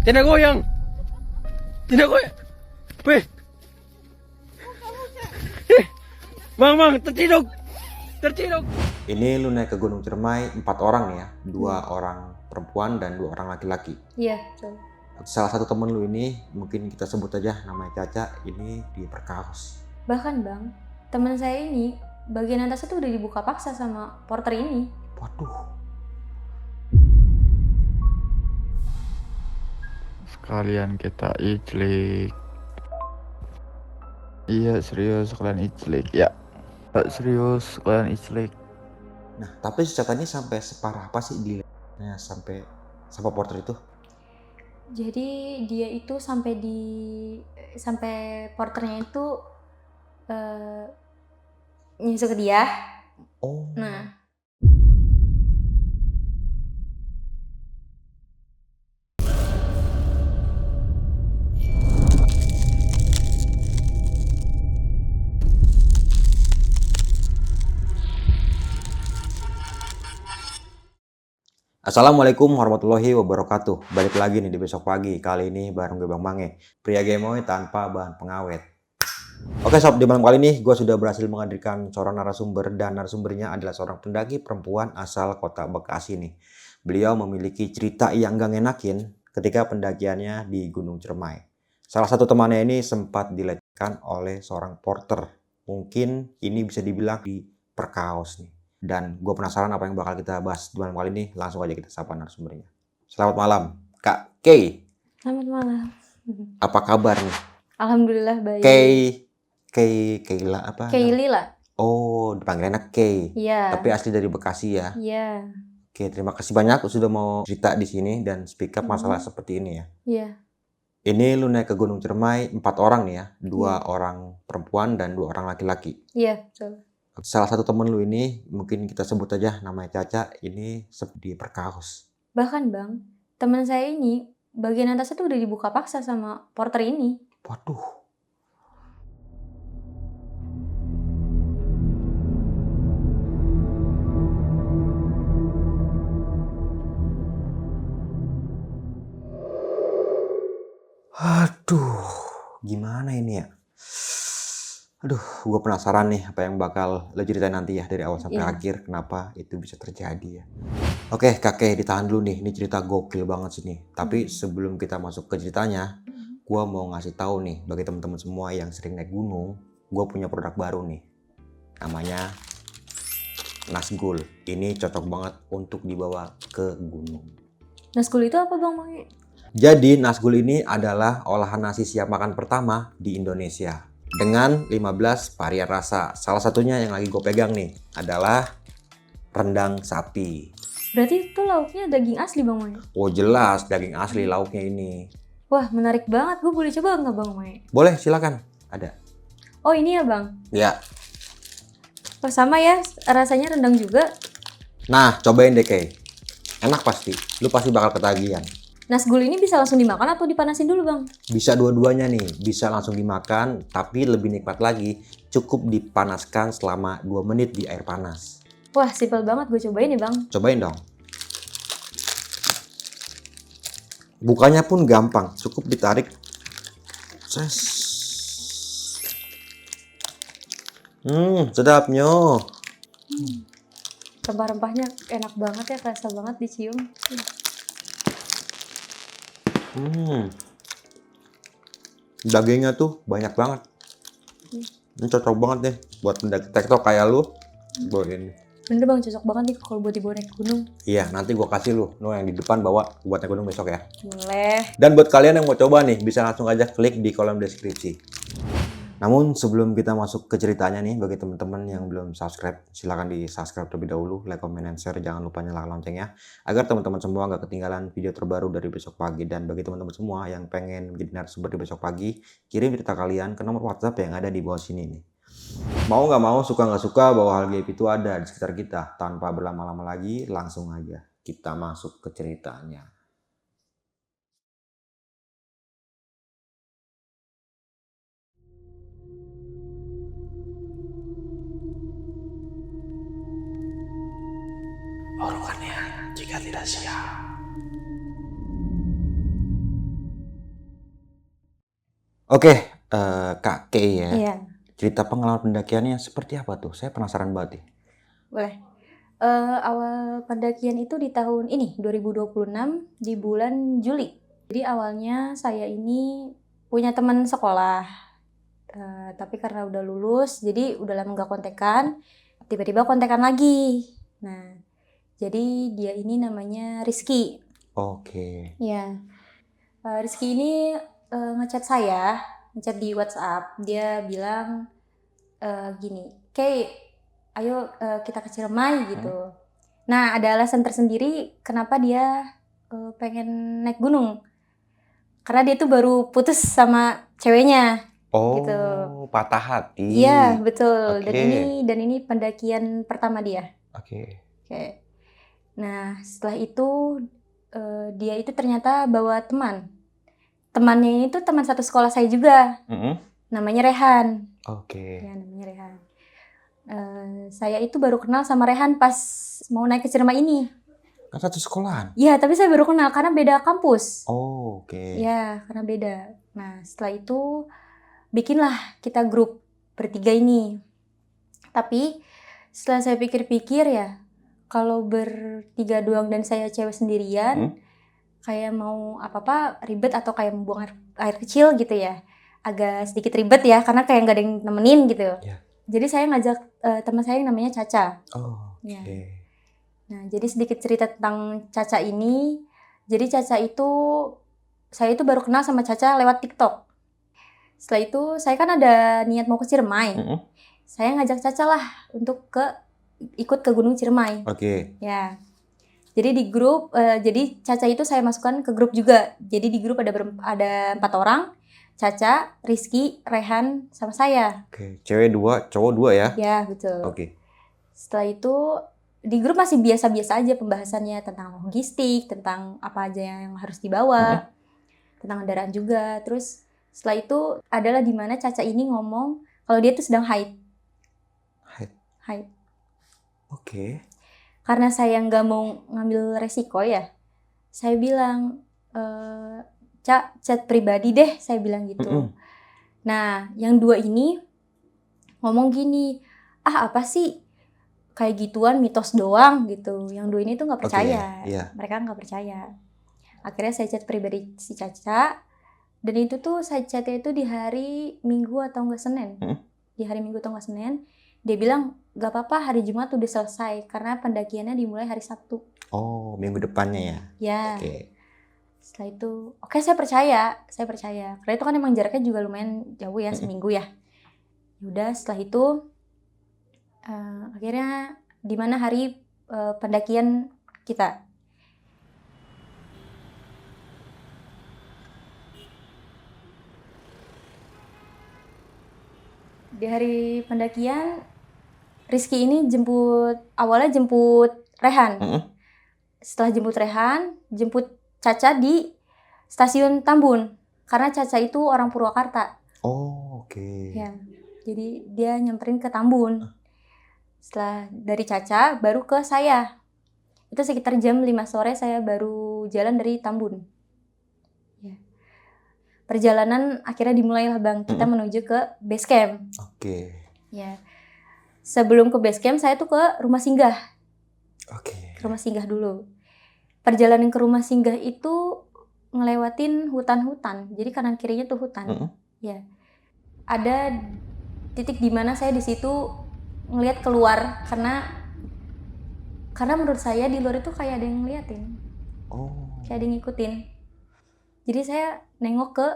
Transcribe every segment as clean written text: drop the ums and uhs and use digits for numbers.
Tidak goyang. Tidak goyang. Weh. Bang, terciduk. Terciduk. Ini lu naik ke Gunung Ciremai 4 orang nih ya, 2 orang perempuan dan 2 orang laki-laki. Iya, betul. Salah satu temen lu ini, mungkin kita sebut aja namanya Caca, ini diperkaos. Bahkan bang, teman saya ini bagian atasnya tuh udah dibuka paksa sama porter ini. Waduh. Sekalian kita iclik. Iya serius sekalian iclik ya. Serius sekalian iclik. Nah, tapi si Caca ini sampai separah apa sih dilihatnya sampai sama porter itu? Jadi dia itu sampai porternya itu nyusul ke dia. Oh. Nah, Assalamualaikum warahmatullahi wabarakatuh. Balik lagi nih di besok pagi. Kali ini bareng gue Bang Mange, pria gemoy tanpa bahan pengawet. Oke sob, di malam kali ini gue sudah berhasil menghadirkan seorang narasumber, dan narasumbernya adalah seorang pendaki perempuan asal kota Bekasi nih. Beliau memiliki cerita yang gak ngenakin ketika pendakiannya di Gunung Ciremai. Salah satu temannya ini sempat dilecehkan oleh seorang porter. Mungkin ini bisa dibilang diperkaos nih. Dan gue penasaran apa yang bakal kita bahas di malam kali ini. Langsung aja kita sapa narasumbernya. Selamat malam, Kak Kay. selamat malam. Apa kabar nih? Alhamdulillah baik. Kayla apa? Kaylila. Oh, dipanggilnya Kay. Iya. Tapi asli dari Bekasi ya. Iya. Oke, terima kasih banyak sudah mau cerita di sini dan speak up masalah seperti ini ya. Iya. Ini lu naik ke Gunung Ciremai 4 orang nih ya, 2 orang perempuan dan 2 orang laki-laki. Iya, betul. Salah satu temen lu ini, mungkin kita sebut aja namanya Caca, ini diperkaos. Bahkan bang, teman saya ini bagian atasnya tuh udah dibuka paksa sama porter ini. Waduh. Aduh, gimana ini ya? Aduh, gue penasaran nih apa yang bakal lo ceritain nanti ya dari awal sampai akhir, kenapa itu bisa terjadi ya. Oke, kakek ditahan dulu nih, ini cerita gokil banget sih nih. Tapi sebelum kita masuk ke ceritanya, gue mau ngasih tahu nih bagi teman-teman semua yang sering naik gunung, gue punya produk baru nih, namanya Nazgul. Ini cocok banget untuk dibawa ke gunung. Nazgul itu apa bang Mange? Jadi Nazgul ini adalah olahan nasi siap makan pertama di Indonesia dengan 15 varian rasa. Salah satunya yang lagi gue pegang nih adalah rendang sapi. Berarti itu lauknya daging asli bang Mange? Oh jelas daging asli lauknya ini. Wah menarik banget, gue boleh coba nggak bang Mange? Boleh silakan, ada. Oh ini ya bang? Ya. Wah sama ya, rasanya rendang juga. Nah cobain deh Kay. Enak pasti, lu pasti bakal ketagihan. Nazgul ini bisa langsung dimakan atau dipanasin dulu bang? Bisa dua-duanya nih, bisa langsung dimakan, tapi lebih nikmat lagi, cukup dipanaskan selama 2 menit di air panas. Wah simpel banget, gue cobain ya bang. Cobain dong. Bukanya pun gampang, cukup ditarik. Sedapnya. Rempah-rempahnya enak banget ya, kerasa banget dicium. Dagingnya tuh banyak banget. Ini cocok banget nih buat pendaki tektok kayak lu. Ini. Bener bang, cocok banget nih kalau buat dibawa naik gunung. Iya, nanti gua kasih lu yang di depan bawa buat naik gunung besok ya. Boleh. Dan buat kalian yang mau coba nih, bisa langsung aja klik di kolom deskripsi. Namun sebelum kita masuk ke ceritanya nih, bagi teman-teman yang belum subscribe, silahkan di subscribe terlebih dahulu, like, comment, and share, jangan lupa nyalakan loncengnya, agar teman-teman semua nggak ketinggalan video terbaru dari Besok Pagi. Dan bagi teman-teman semua yang pengen menjadi narasumber di Besok Pagi, kirim cerita kalian ke nomor WhatsApp yang ada di bawah sini nih. Mau nggak mau, suka nggak suka, bahwa hal gaib itu ada di sekitar kita. Tanpa berlama-lama lagi, langsung aja kita masuk ke ceritanya. Urukannya jika tidak siap. Oke, Kak Kay ya. Iya, Cerita pengalaman pendakiannya seperti apa tuh? Saya penasaran banget nih. boleh. Awal pendakian itu di tahun ini 2026 di bulan Juli. Jadi awalnya saya ini punya teman sekolah, tapi karena udah lulus, jadi udah lama nggak kontekan, tiba-tiba kontekan lagi. Nah, jadi dia ini namanya Rizky. Oke. Ya, Rizky ini ngechat di WhatsApp. Dia bilang gini, "Kay, ayo kita ke Ciremai gitu." Nah, ada alasan tersendiri kenapa dia pengen naik gunung. Karena dia tuh baru putus sama ceweknya gitu. Oh, patah hati. Iya, betul. Oke. Dan ini pendakian pertama dia. Oke. Oke. Nah, setelah itu dia itu ternyata bawa teman. Temannya ini tuh teman satu sekolah saya juga. Namanya Rehan. Oke. Ya, namanya Rehan. Saya itu baru kenal sama Rehan pas mau naik ke Ciremai ini. Kan satu sekolahan. Iya, tapi saya baru kenal karena beda kampus. Oh, oke. Ya, karena beda. Nah, setelah itu bikinlah kita grup bertiga ini. Tapi setelah saya pikir-pikir ya, kalau bertiga doang dan saya cewek sendirian, kayak mau apa-apa ribet atau kayak membuang air kecil gitu ya. Agak sedikit ribet ya, karena kayak nggak ada yang nemenin gitu. Ya. Jadi saya ngajak teman saya yang namanya Caca. Oh, oke. Ya. Nah, jadi sedikit cerita tentang Caca ini. Jadi Caca itu, saya itu baru kenal sama Caca lewat TikTok. Setelah itu, saya kan ada niat mau ke Ciremai. Saya ngajak Caca lah untuk ikut ke Gunung Ciremai. Oke. Ya. Jadi di grup, jadi Caca itu saya masukkan ke grup juga. Jadi di grup ada 4 orang. Caca, Rizky, Rehan, sama saya. Oke. Cewek 2, cowok 2 ya? Ya, betul. Oke. Setelah itu di grup masih biasa-biasa aja pembahasannya tentang logistik, tentang apa aja yang harus dibawa, tentang kendaraan juga. Terus setelah itu adalah di mana Caca ini ngomong kalau dia tuh sedang haid. Haid. Oke. Karena saya nggak mau ngambil resiko ya, saya bilang, chat pribadi deh, saya bilang gitu. Nah, yang 2 ini ngomong gini, apa sih? Kayak gituan mitos doang gitu. Yang 2 ini tuh nggak percaya. Iya. Mereka nggak percaya. Akhirnya saya chat pribadi si Caca. Dan itu tuh saya chatnya itu di hari Minggu atau nggak Senin. Di hari Minggu atau nggak Senin. Dia bilang, gak apa-apa hari Jumat udah selesai. Karena pendakiannya dimulai hari Sabtu. Oh, minggu depannya ya? Ya. Oke. Setelah itu, oke, saya percaya. Karena itu kan emang jaraknya juga lumayan jauh ya, seminggu ya. Yaudah, setelah itu akhirnya di mana hari pendakian kita. Di hari pendakian, Rizky ini awalnya jemput Rehan. Setelah jemput Rehan, jemput Caca di stasiun Tambun. Karena Caca itu orang Purwakarta. Oh, oke. Ya, jadi dia nyamperin ke Tambun. Setelah dari Caca, baru ke saya. Itu sekitar jam 5 sore saya baru jalan dari Tambun. Ya. Perjalanan akhirnya dimulai lah Bang. Kita menuju ke base camp. Oke. Ya. Sebelum ke base camp, saya tuh ke rumah singgah. Oke. Ke rumah singgah dulu. Perjalanan ke rumah singgah itu ngelewatin hutan-hutan. Jadi kanan kirinya tuh hutan. Ya. Ada titik di mana saya di situ ngelihat keluar karena menurut saya di luar itu kayak ada yang ngeliatin. Oh. Kayak ada yang ngikutin. Jadi saya nengok ke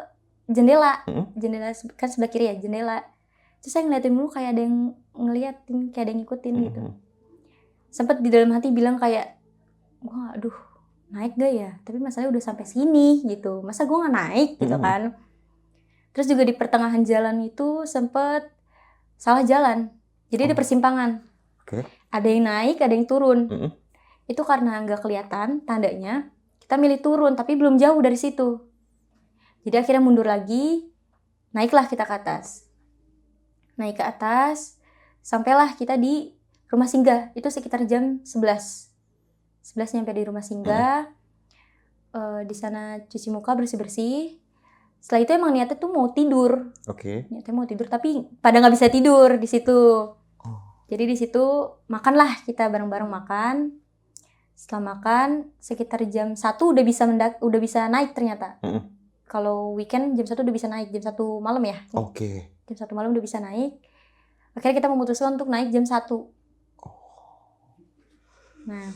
jendela. Jendela kan sebelah kiri ya, jendela. Terus saya ngeliatin dulu kayak ada yang ngeliatin, kayak ada yang ngikutin gitu. Sempet di dalam hati bilang kayak, wah aduh naik gak ya? Tapi masalahnya udah sampai sini gitu. Masa gue gak naik gitu kan? Terus juga di pertengahan jalan itu sempet salah jalan. Jadi ada persimpangan. Oke. Ada yang naik, ada yang turun. Itu karena nggak kelihatan tandanya, kita milih turun, tapi belum jauh dari situ. Jadi akhirnya mundur lagi, naiklah kita ke atas. Naik ke atas, sampailah kita di rumah singgah. Itu sekitar jam 11. 11 nyampe di rumah singgah. Di sana cuci muka bersih-bersih. Setelah itu emang niatnya tuh mau tidur. Oke. Niatnya mau tidur tapi pada nggak bisa tidur di situ. Oh. Jadi di situ makanlah kita bareng-bareng makan. Setelah makan sekitar jam 1 udah bisa naik ternyata. Kalau weekend jam 1 udah bisa naik, jam 1 malam ya. Oke. Jam 1 malam udah bisa naik. Akhirnya kita memutuskan untuk naik jam 1. Nah,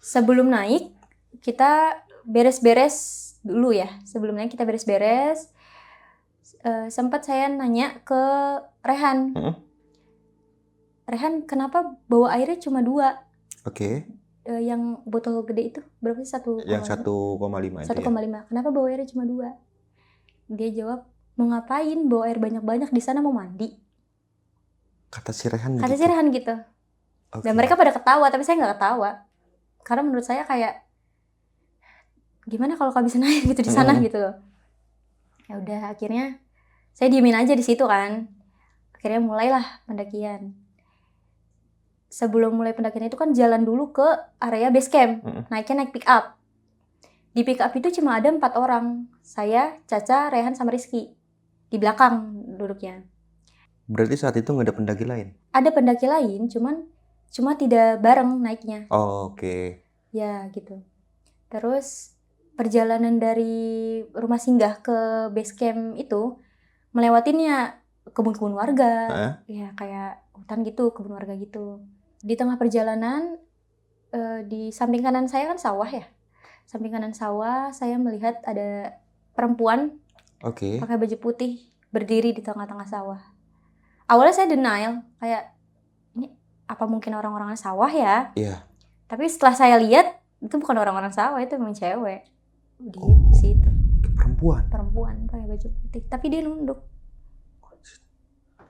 sebelum naik kita beres-beres dulu ya. Sebelum naik kita beres-beres. Sempat saya nanya ke Rehan. Rehan, kenapa bawa airnya cuma 2? Oke. Yang botol gede itu berapa sih? 1,5. Yang 1,5 itu 1,5. Kenapa bawa airnya cuma 2? Dia jawab, mau ngapain bawa air banyak-banyak, di sana mau mandi. Kata si Rehan Kata gitu. si Rehan gitu. Oke. Dan mereka pada ketawa, tapi saya nggak ketawa. Karena menurut saya kayak, gimana kalau kehabisan air gitu di sana gitu loh. Ya udah, akhirnya saya diemin aja di situ kan. Akhirnya mulailah pendakian. Sebelum mulai pendakian itu kan jalan dulu ke area base camp. Naiknya naik pick up. Di pick up itu cuma ada 4 orang. Saya, Caca, Rehan, sama Rizky. Di belakang duduknya. Berarti saat itu nggak ada pendaki lain? Ada pendaki lain, cuma tidak bareng naiknya. Oh, oke. Ya gitu. Terus perjalanan dari rumah singgah ke base camp itu melewatinnya kebun-kebun warga. Ya kayak hutan gitu, kebun warga gitu. Di tengah perjalanan di samping kanan saya kan sawah ya. Samping kanan sawah saya melihat ada perempuan pakai baju putih berdiri di tengah-tengah sawah. Awalnya saya denial, kayak ini apa mungkin orang-orang sawah ya? Iya. Tapi setelah saya lihat itu bukan orang-orang sawah, itu memang cewek di situ. Perempuan pakai baju putih, tapi dia nunduk.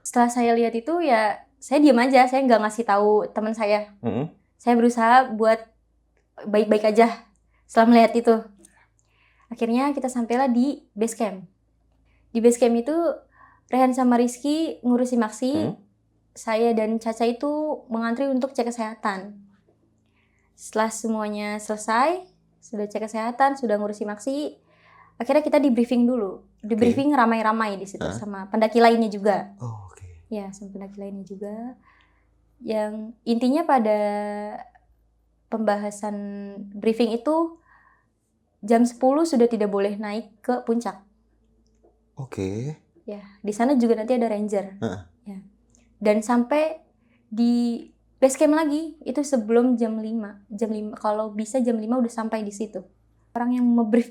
Setelah saya lihat itu ya saya diam aja, saya nggak ngasih tahu teman saya. Saya berusaha buat baik-baik aja setelah melihat itu. Akhirnya kita sampailah di base camp. Di base camp itu Rehan sama Rizky ngurusi Maksi. Saya dan Caca itu mengantri untuk cek kesehatan. Setelah semuanya selesai, sudah cek kesehatan, sudah ngurusi Maksi, akhirnya kita di briefing dulu. Di briefing ramai-ramai di situ sama pendaki lainnya juga. Ya, sama pendaki lainnya juga. Yang intinya pada pembahasan briefing itu jam 10 sudah tidak boleh naik ke puncak. Ya, di sana juga nanti ada ranger. Ya. Dan sampai di base camp lagi itu sebelum jam 5. Jam 5 kalau bisa jam 5 udah sampai di situ. Orang yang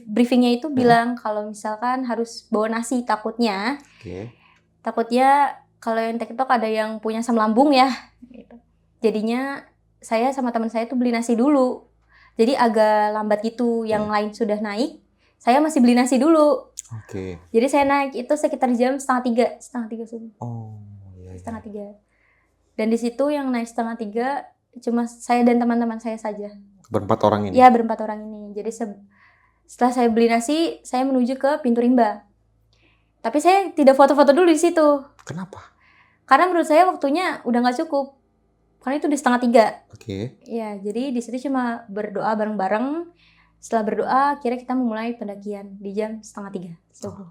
briefingnya itu bilang kalau misalkan harus bawa nasi takutnya. Takutnya kalau yang TikTok ada yang punya asam lambung ya gitu. Jadinya saya sama teman saya tuh beli nasi dulu. Jadi agak lambat gitu, yang lain sudah naik, saya masih beli nasi dulu. Jadi saya naik itu sekitar jam setengah 3 subuh. Setengah 3. Dan di situ yang naik setengah 3 cuma saya dan teman-teman saya saja. Berempat orang ini? Ya, berempat orang ini. Jadi setelah saya beli nasi, saya menuju ke pintu rimba. Tapi saya tidak foto-foto dulu di situ. Kenapa? Karena menurut saya waktunya udah nggak cukup. Karena itu di setengah 3. Ya, jadi di situ cuma berdoa bareng-bareng. Setelah berdoa, akhirnya kita memulai pendakian di jam setengah 3 subuh.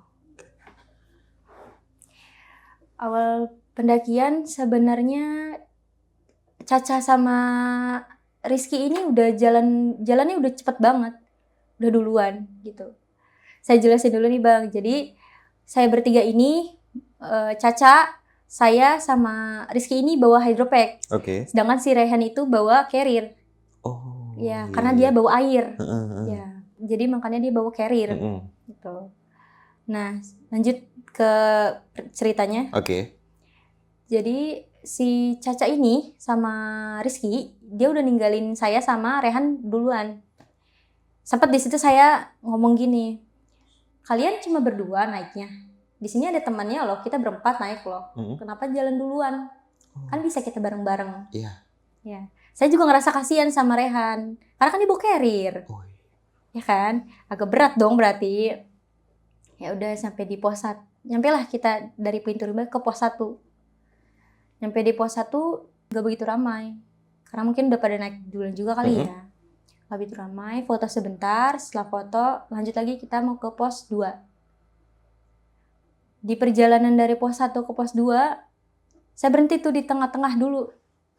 Awal pendakian sebenarnya Caca sama Rizky ini udah jalannya udah cepet banget. Udah duluan gitu. Saya jelasin dulu nih Bang. Jadi saya bertiga ini, Caca, saya sama Rizky ini bawa hydropack. Sedangkan si Rehan itu bawa carrier. Ya, karena dia bawa air. Ya, jadi makanya dia bawa carrier. Gitu. Nah, lanjut ke ceritanya. Jadi si Caca ini sama Rizky, dia udah ninggalin saya sama Rehan duluan. Sempat di situ saya ngomong gini, kalian cuma berdua naiknya. Di sini ada temannya loh, kita berempat naik loh. Kenapa jalan duluan? Kan bisa kita bareng-bareng. Ya. Saya juga ngerasa kasihan sama Rehan, karena kan dia bawa carrier. Ya kan? Agak berat dong berarti. Ya udah sampai di pos 1. Nyampelah kita dari pintu rimba ke pos 1. Nyampe di pos 1 gak begitu ramai. Karena mungkin udah pada naik duluan juga kali ya. Gak begitu ramai, foto sebentar, setelah foto lanjut lagi kita mau ke pos 2. Di perjalanan dari pos 1 ke pos 2, saya berhenti tuh di tengah-tengah dulu.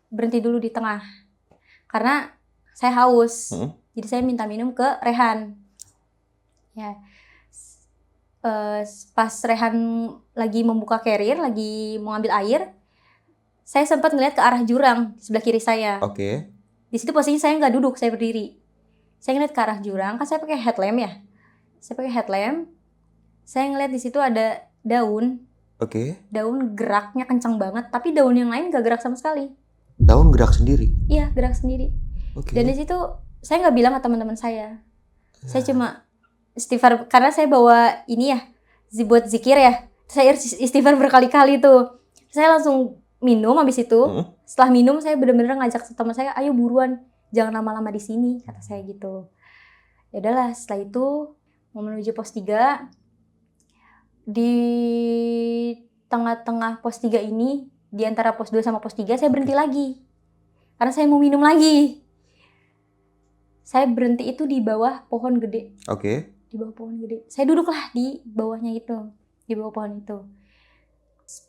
Berhenti dulu di tengah. Karena saya haus. Jadi saya minta minum ke Rehan. Ya. Pas Rehan lagi membuka carrier, lagi mau ambil air, saya sempat ngeliat ke arah jurang sebelah kiri saya. Oke. Di situ posisinya saya nggak duduk, saya berdiri. Saya ngeliat ke arah jurang, kan saya pakai headlamp ya. Saya pakai headlamp. Saya ngeliat di situ ada daun. Oke. Daun geraknya kencang banget, tapi daun yang lain nggak gerak sama sekali. Daun gerak sendiri. Iya, gerak sendiri. Oke. Dan di situ saya nggak bilang ke teman-teman saya. Saya cuma istighfar karena saya bawa ini ya, buat zikir ya. Saya istighfar berkali-kali tuh. Saya langsung minum habis itu. Setelah minum saya benar-benar ngajak teman saya, ayo buruan, jangan lama-lama di sini, kata saya gitu. Ya udahlah, setelah itu mau menuju pos 3. Di tengah-tengah pos 3 ini, di antara pos 2 sama pos 3 saya berhenti lagi. Karena saya mau minum lagi. Saya berhenti itu di bawah pohon gede. Oke. Di bawah pohon gede. Saya duduklah di bawahnya itu, di bawah pohon itu.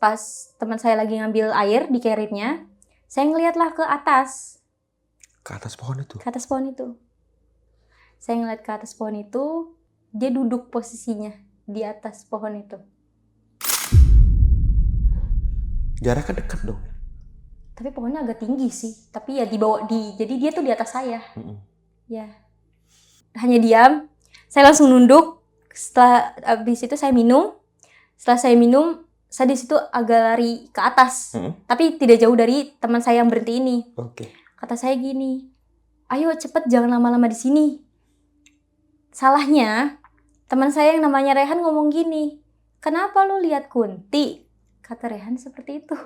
Pas teman saya lagi ngambil air di carrier-nya, saya ngeliatlah ke atas. Ke atas pohon itu? Ke atas pohon itu. Saya ngeliat ke atas pohon itu, dia duduk posisinya di atas pohon itu. Jaraknya dekat dong. Tapi pohonnya agak tinggi sih. Tapi ya jadi dia tuh di atas saya. Ya. Hanya diam. Saya langsung nunduk. Setelah habis itu saya minum. Setelah saya minum, saya di situ agak lari ke atas. Tapi tidak jauh dari teman saya yang berhenti ini. Oke. Kata saya gini, ayo cepet jangan lama-lama di sini. Salahnya, teman saya yang namanya Rehan ngomong gini, kenapa lu lihat Kunti? Kata Rehan seperti itu.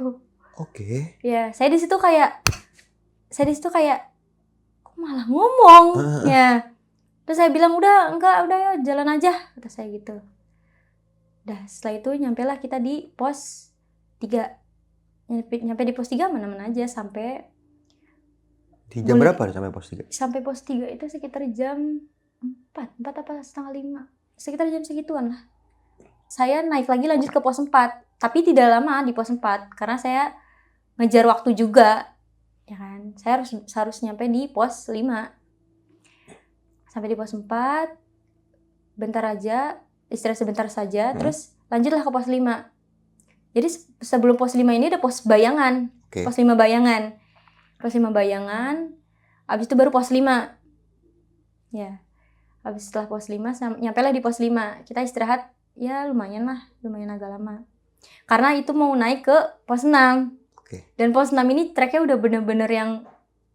Oke. Ya, saya di situ kayak, kok malah ngomong? Ya, terus saya bilang udah ya jalan aja, kata saya gitu. Dah, setelah itu nyampelah kita di pos 3. Nyampe di pos 3 mana-mana aja sampai. Di jam berapa nih sampai pos 3? Sampai pos 3 itu sekitar jam 4 apa setengah 5. Sekitar jam segituan lah. Saya naik lagi lanjut ke pos 4. Tapi tidak lama di pos 4. Karena saya ngejar waktu juga. Ya kan? Saya harus nyampe di pos 5. Sampai di pos 4. Bentar aja. Istirahat sebentar saja. Terus lanjutlah ke pos 5. Jadi sebelum pos 5 ini ada pos bayangan. Okay. Pos 5 bayangan. Pos 5 bayangan. Habis itu baru pos 5. Ya. Habis setelah pos 5, nyampelah di pos 5. Kita istirahat, ya lumayan agak lama. Karena itu mau naik ke pos 6. Okay. Dan pos 6 ini treknya udah bener-bener yang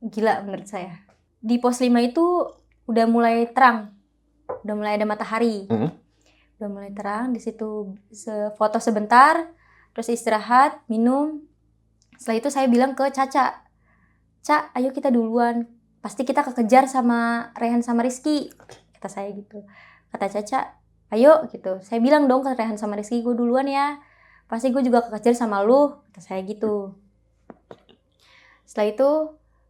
gila menurut saya. Di pos 5 itu udah mulai terang. Udah mulai ada matahari. Udah mulai terang, di situ foto sebentar, terus istirahat, minum. Setelah itu saya bilang ke Caca, Ca, ayo kita duluan. Pasti kita kekejar sama Rehan sama Rizky. Kata saya gitu. Kata Caca, ayo gitu. Saya bilang dong ke Rehan sama Rizky, gue duluan ya. Pasti gue juga kekejar sama lu. Kata saya gitu. Setelah itu,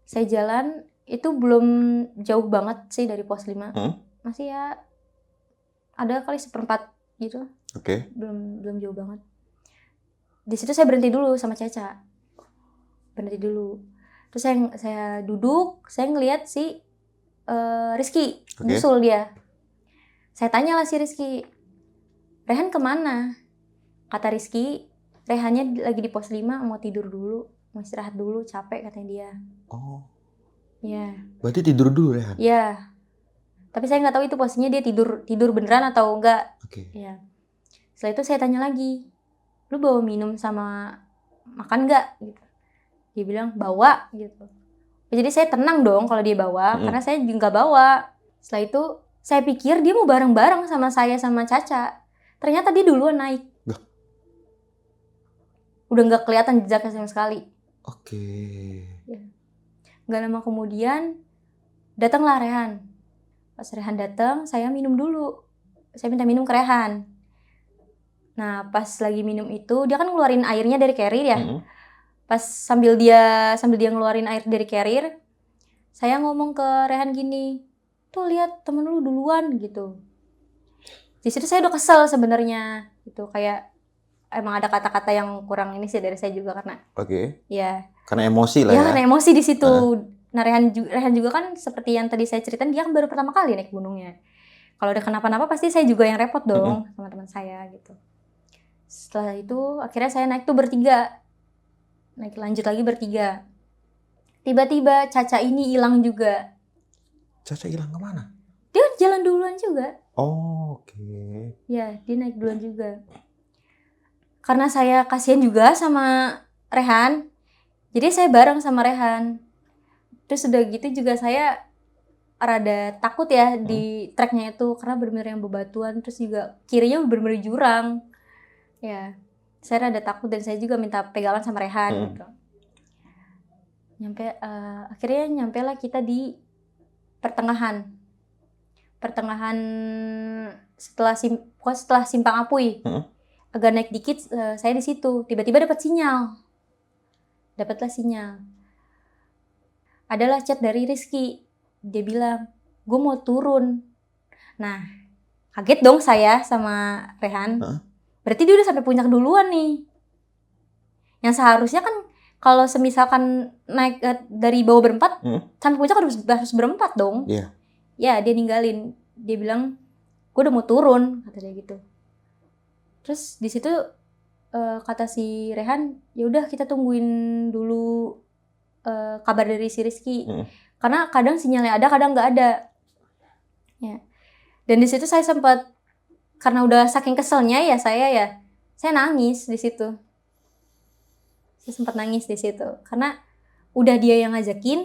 saya jalan. Itu belum jauh banget sih dari pos 5. Masih ya, ada kali 1/4 gitu. Oke. Belum jauh banget. Di situ saya berhenti dulu sama Caca. Berhenti dulu. Terus saya duduk, saya ngelihat si Rizky, nyusul dia. Saya tanyalah si Rizky, Rehan kemana? Kata Rizky, Rehannya lagi di pos 5, mau tidur dulu, mau istirahat dulu, capek katanya dia. Oh. Ya. Berarti tidur dulu Rehan? Ya. Tapi saya nggak tahu itu posisinya dia tidur beneran atau enggak. Oke. Ya. Setelah itu saya tanya lagi, lu bawa minum sama makan nggak? Gitu. Dia bilang bawa gitu. Jadi saya tenang dong kalau dia bawa, karena saya juga nggak bawa. Setelah itu saya pikir dia mau bareng-bareng sama saya sama Caca. Ternyata dia duluan naik. Udah nggak kelihatan jejaknya sama sekali. Oke. Ya. Nggak lama kemudian datanglah Rehan. Pas Rehan datang, saya minum dulu. Saya minta minum ke Rehan. Nah, pas lagi minum itu, dia kan ngeluarin airnya dari carrier ya. Pas sambil dia ngeluarin air dari carrier, saya ngomong ke Rehan gini, tuh lihat temen lu duluan gitu. Di situ saya udah kesel sebenarnya, gitu kayak emang ada kata-kata yang kurang ini sih dari saya juga karena Oke. ya Karena emosi lah ya ya. karena emosi di situ. Nah Rehan juga kan seperti yang tadi saya ceritain, dia kan baru pertama kali naik gunungnya. Kalau ada kenapa-napa pasti saya juga yang repot dong sama teman saya gitu. Setelah itu akhirnya saya naik tuh bertiga, naik lanjut lagi bertiga. Tiba-tiba Caca ini hilang juga. Caca hilang kemana? Dia jalan duluan juga. Oh, oke. Ya, dia naik duluan juga. Karena saya kasihan juga sama Rehan, jadi saya bareng sama Rehan. Terus udah gitu juga saya rada takut ya di treknya itu, karena bener-bener yang bebatuan, terus juga kirinya bener-bener jurang. Ya, saya rada takut dan saya juga minta pegangan sama Rehan gitu. Akhirnya nyampe lah kita di pertengahan setelah Simpang Apuy. Agak naik dikit, saya di situ tiba-tiba dapatlah sinyal. Adalah chat dari Rizky, dia bilang gue mau turun. Nah kaget dong saya sama Rehan. Berarti dia udah sampai puncak duluan nih. Yang seharusnya kan kalau semisalkan naik dari bawah berempat sampai puncak harus berempat dong. Ya dia ninggalin, dia bilang gue udah mau turun, kata dia gitu. Terus di situ kata si Rehan, ya udah kita tungguin dulu kabar dari si Rizky, karena kadang sinyalnya ada, kadang nggak ada. Ya. Dan di situ saya sempat, karena udah saking keselnya ya saya nangis di situ. Saya sempat nangis di situ karena udah dia yang ngajakin,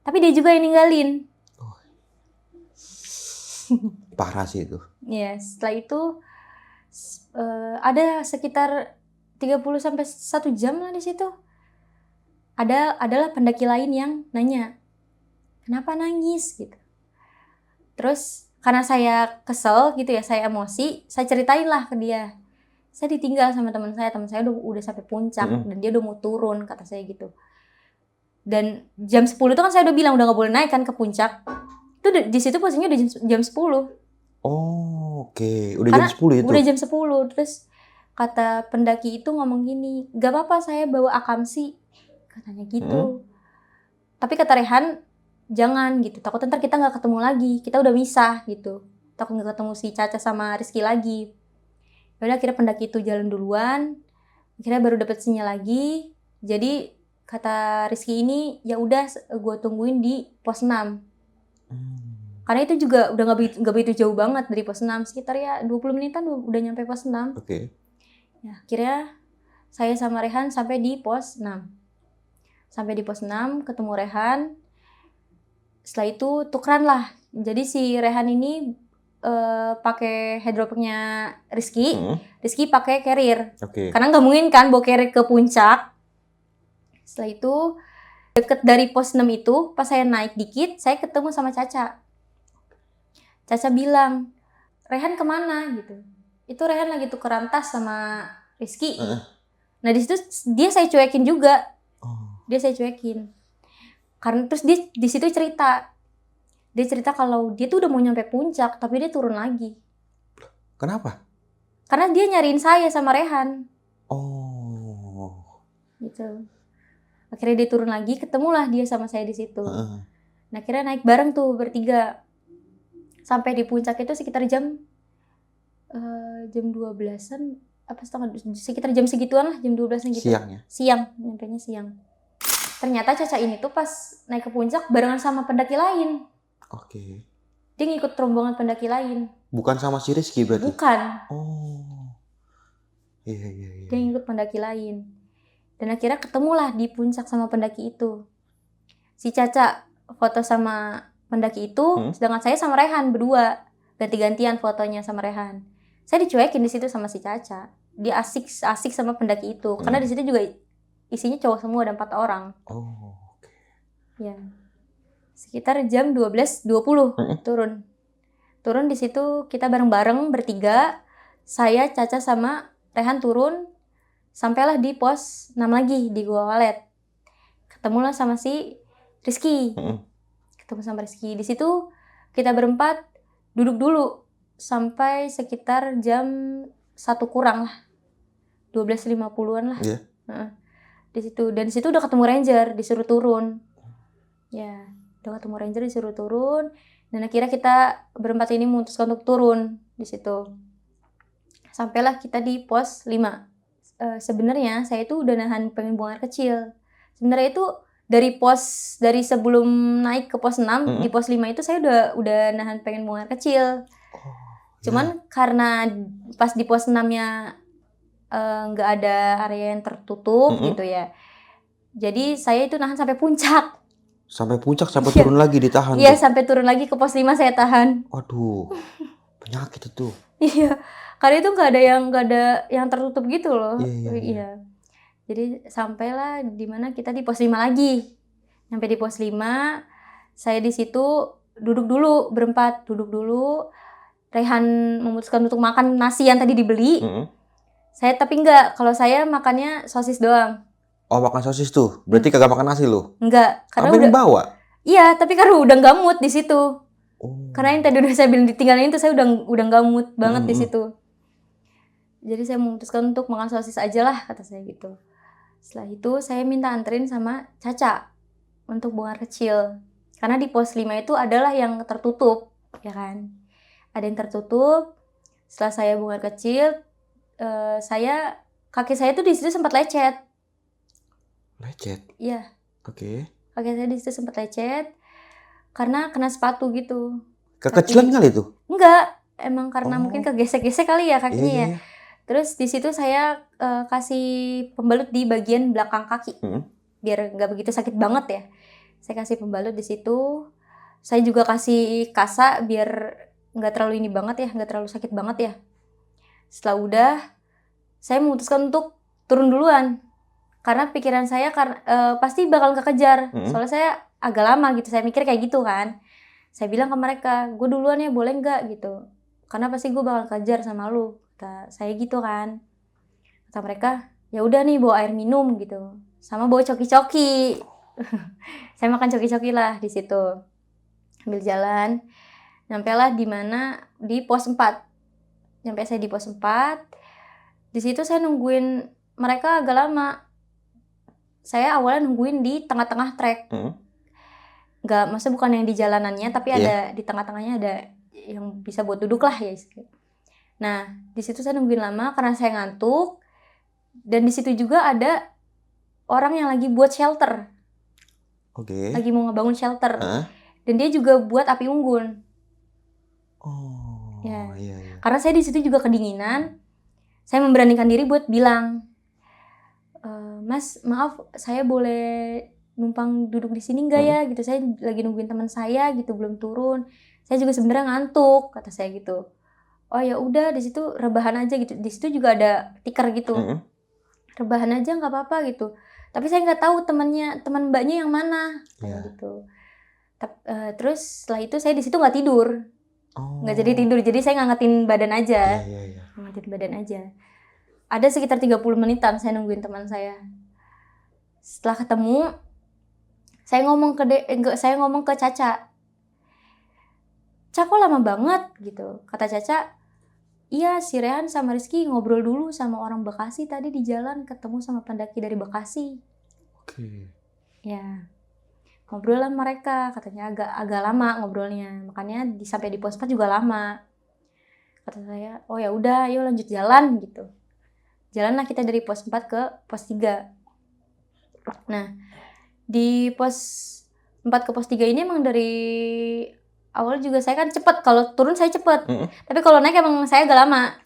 tapi dia juga yang ninggalin. Parah sih itu. Ya, setelah itu ada sekitar 30-1 jam lah di situ. Adalah pendaki lain yang nanya, kenapa nangis gitu. Terus karena saya kesel gitu ya, saya emosi, saya ceritain lah ke dia. Saya ditinggal sama teman saya udah sampai puncak dan dia udah mau turun, kata saya gitu. Dan jam 10 itu kan saya udah bilang udah nggak boleh naik kan ke puncak. Itu di situ posisinya udah jam 10. Oh, oke. Udah jam 10 itu? Udah jam 10. Terus kata pendaki itu ngomong gini, gak apa-apa saya bawa akamsi, katanya gitu. Tapi kata Rehan, jangan gitu, takut ntar kita gak ketemu lagi, kita udah misah gitu. Takut gak ketemu si Caca sama Rizky lagi. Yaudah akhirnya pendaki itu jalan duluan, akhirnya baru dapet sinyal lagi. Jadi kata Rizky ini, ya udah gue tungguin di pos 6. Karena itu juga udah nggak begitu jauh banget dari pos 6, sekitar ya 20 menitan udah nyampe pos 6. Oke. Ya, akhirnya saya sama Rehan sampai di pos 6. Sampai di pos 6 ketemu Rehan. Setelah itu tukeran lah. Jadi si Rehan ini pakai hydropacknya Rizky. Rizky pakai carrier. Karena nggak mungkin kan bawa carrier ke puncak. Setelah itu deket dari pos 6 itu, pas saya naik dikit, saya ketemu sama Caca. Caca bilang, Rehan kemana gitu. Itu Rehan lagi tukeran tas sama Rizky. Nah di situ dia saya cuekin juga. Dia saya cuekin. Karena terus dia di situ cerita. Dia cerita kalau dia tuh udah mau nyampe puncak, tapi dia turun lagi. Kenapa? Karena dia nyariin saya sama Rehan. Gitu. Akhirnya dia turun lagi, ketemulah dia sama saya di situ. Nah akhirnya naik bareng tuh bertiga. Sampai di puncak itu sekitar jam 12-an, sekitar jam segituan lah, jam 12-an gitu. Siang, nyampenya siang. Ternyata Caca ini tuh pas naik ke puncak barengan sama pendaki lain. Dia ngikut rombongan pendaki lain. Bukan sama si Rizky berarti? Bukan. Iya. Dia ngikut pendaki lain. Dan akhirnya ketemulah di puncak sama pendaki itu. Si Caca foto sama pendaki itu, sedangkan saya sama Rehan berdua ganti-gantian fotonya sama Rehan. Saya dicuekin di situ sama si Caca. Dia asik sama pendaki itu, karena di situ juga isinya cowok semua, ada 4 orang. Ya, sekitar jam 12.20 turun di situ kita bareng-bareng bertiga. Saya, Caca sama Rehan turun, sampailah di pos 6 lagi di Gua Walet. Ketemulah sama si Rizky. Ketemu sama Rizky. Di situ kita berempat duduk dulu sampai sekitar jam 1 kurang lah. 12.50-an lah. Iya. Heeh. Di situ, dan di situ udah ketemu ranger, disuruh turun. Ya, udah ketemu ranger disuruh turun, dan akhirnya kita berempat ini memutuskan untuk turun di situ. Sampailah kita di pos 5. Sebenarnya saya itu udah nahan pengen buang air kecil. Sebenarnya itu dari sebelum naik ke pos 6, di pos 5 itu saya udah nahan pengen buang air kecil. Cuman karena pas di pos 6-nya nggak ada area yang tertutup gitu ya. Jadi saya itu nahan sampai puncak. Sampai puncak, sampai turun lagi ditahan. Iya, sampai turun lagi ke pos 5 saya tahan. Waduh, penyakit itu. Iya, karena itu nggak ada yang tertutup gitu loh. Iya. Jadi sampailah di mana kita di pos 5 lagi. Sampai di pos 5, saya di situ duduk dulu, berempat duduk dulu. Rehan memutuskan untuk makan nasi yang tadi dibeli. Saya tapi enggak, kalau saya makannya sosis doang. Oh, makan sosis tuh. Berarti kagak makan nasi lu? Enggak, karena udah bawa. Iya, tapi karena udah nggak mood di situ. Karena yang tadi udah saya bilang ditinggalin itu, saya udah nggak mood banget di situ. Jadi saya memutuskan untuk makan sosis aja lah, kata saya gitu. Setelah itu saya minta anterin sama Caca untuk buang air kecil. Karena di pos 5 itu adalah yang tertutup, ya kan? Ada yang tertutup. Setelah saya buang air kecil, kaki saya tuh di situ sempat lecet. Lecet? Iya. Oke. Kaki saya di situ sempat lecet karena kena sepatu gitu. Kekecilan kali itu? Enggak, emang karena mungkin kegesek-gesek kali ya kakinya ya. Iya. Terus di situ saya kasih pembalut di bagian belakang kaki, biar nggak begitu sakit banget ya. Saya kasih pembalut di situ. Saya juga kasih kasa biar nggak terlalu ini banget ya, nggak terlalu sakit banget ya. Setelah udah, saya memutuskan untuk turun duluan. Karena pikiran saya pasti bakal kekejar. Soalnya saya agak lama gitu, saya mikir kayak gitu kan. Saya bilang ke mereka, gue duluan ya boleh nggak gitu. Karena pasti gue bakal kejar sama lu. Kata saya gitu kan. Kata mereka, ya udah nih bawa air minum gitu. Sama bawa coki-coki. Saya makan coki-coki lah di situ. Ambil jalan. Nyampailah di pos 4. Nyampe saya di pos 4. Di situ saya nungguin mereka agak lama. Saya awalnya nungguin di tengah-tengah trek. Nggak, maksudnya bukan yang di jalanannya, tapi ada di tengah-tengahnya ada yang bisa buat duduk lah ya. Nah, di situ saya nungguin lama karena saya ngantuk. Dan di situ juga ada orang yang lagi buat shelter. Oke. Lagi mau ngebangun shelter. Dan dia juga buat api unggun. Oh, ya. Iya. Karena saya di situ juga kedinginan. Saya memberanikan diri buat bilang, Mas, maaf, saya boleh numpang duduk di sini nggak ya? Gitu, saya lagi nungguin teman saya gitu, belum turun. Saya juga sebenarnya ngantuk, kata saya gitu. Oh ya udah, di situ rebahan aja gitu. Di situ juga ada tikar gitu. Rebahan aja nggak apa-apa gitu. Tapi saya nggak tahu teman mbaknya yang mana, kayak gitu. Terus setelah itu saya di situ nggak tidur, nggak jadi tidur. Jadi saya ngangetin badan aja, ngangetin badan aja. Ada sekitar 30 menitan saya nungguin teman saya. Setelah ketemu, saya ngomong ke Caca. Caca kok lama banget gitu. Kata Caca, iya si Rehan sama Rizky ngobrol dulu sama orang Bekasi tadi di jalan, ketemu sama pendaki dari Bekasi. Oke. Ya, ngobrol lah mereka, katanya agak lama ngobrolnya. Makanya sampai di pos 4 juga lama. Kata saya, oh ya udah, ayo lanjut jalan gitu. Jalanlah kita dari pos 4 ke pos 3. Nah, di pos 4 ke pos 3 ini emang dari awal juga saya kan cepet. Kalau turun saya cepet. Tapi kalau naik emang saya agak lama.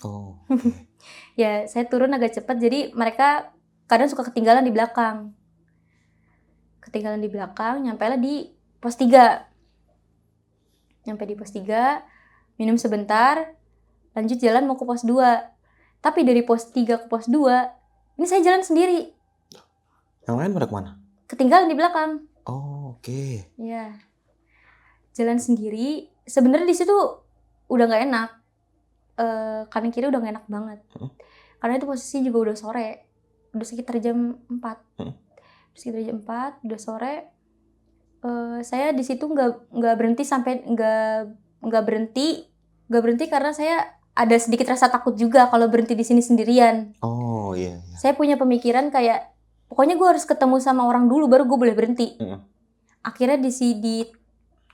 Ya, saya turun agak cepet. Jadi mereka kadang suka ketinggalan di belakang. Nyampailah di pos 3. Nyampe di pos 3, minum sebentar, lanjut jalan mau ke pos 2. Tapi dari pos 3 ke pos 2, ini saya jalan sendiri. Yang lain pada kemana? Ketinggalan di belakang. Oh, oke. Iya. Jalan sendiri. Sebenarnya di situ udah nggak enak. Kanan kiri udah nggak enak banget. Karena itu posisi juga udah sore. Udah sekitar jam 4. Udah sore. Saya di situ nggak berhenti sampai nggak berhenti karena saya ada sedikit rasa takut juga kalau berhenti di sini sendirian. Oh iya. Saya punya pemikiran kayak pokoknya gue harus ketemu sama orang dulu baru gue boleh berhenti. Akhirnya di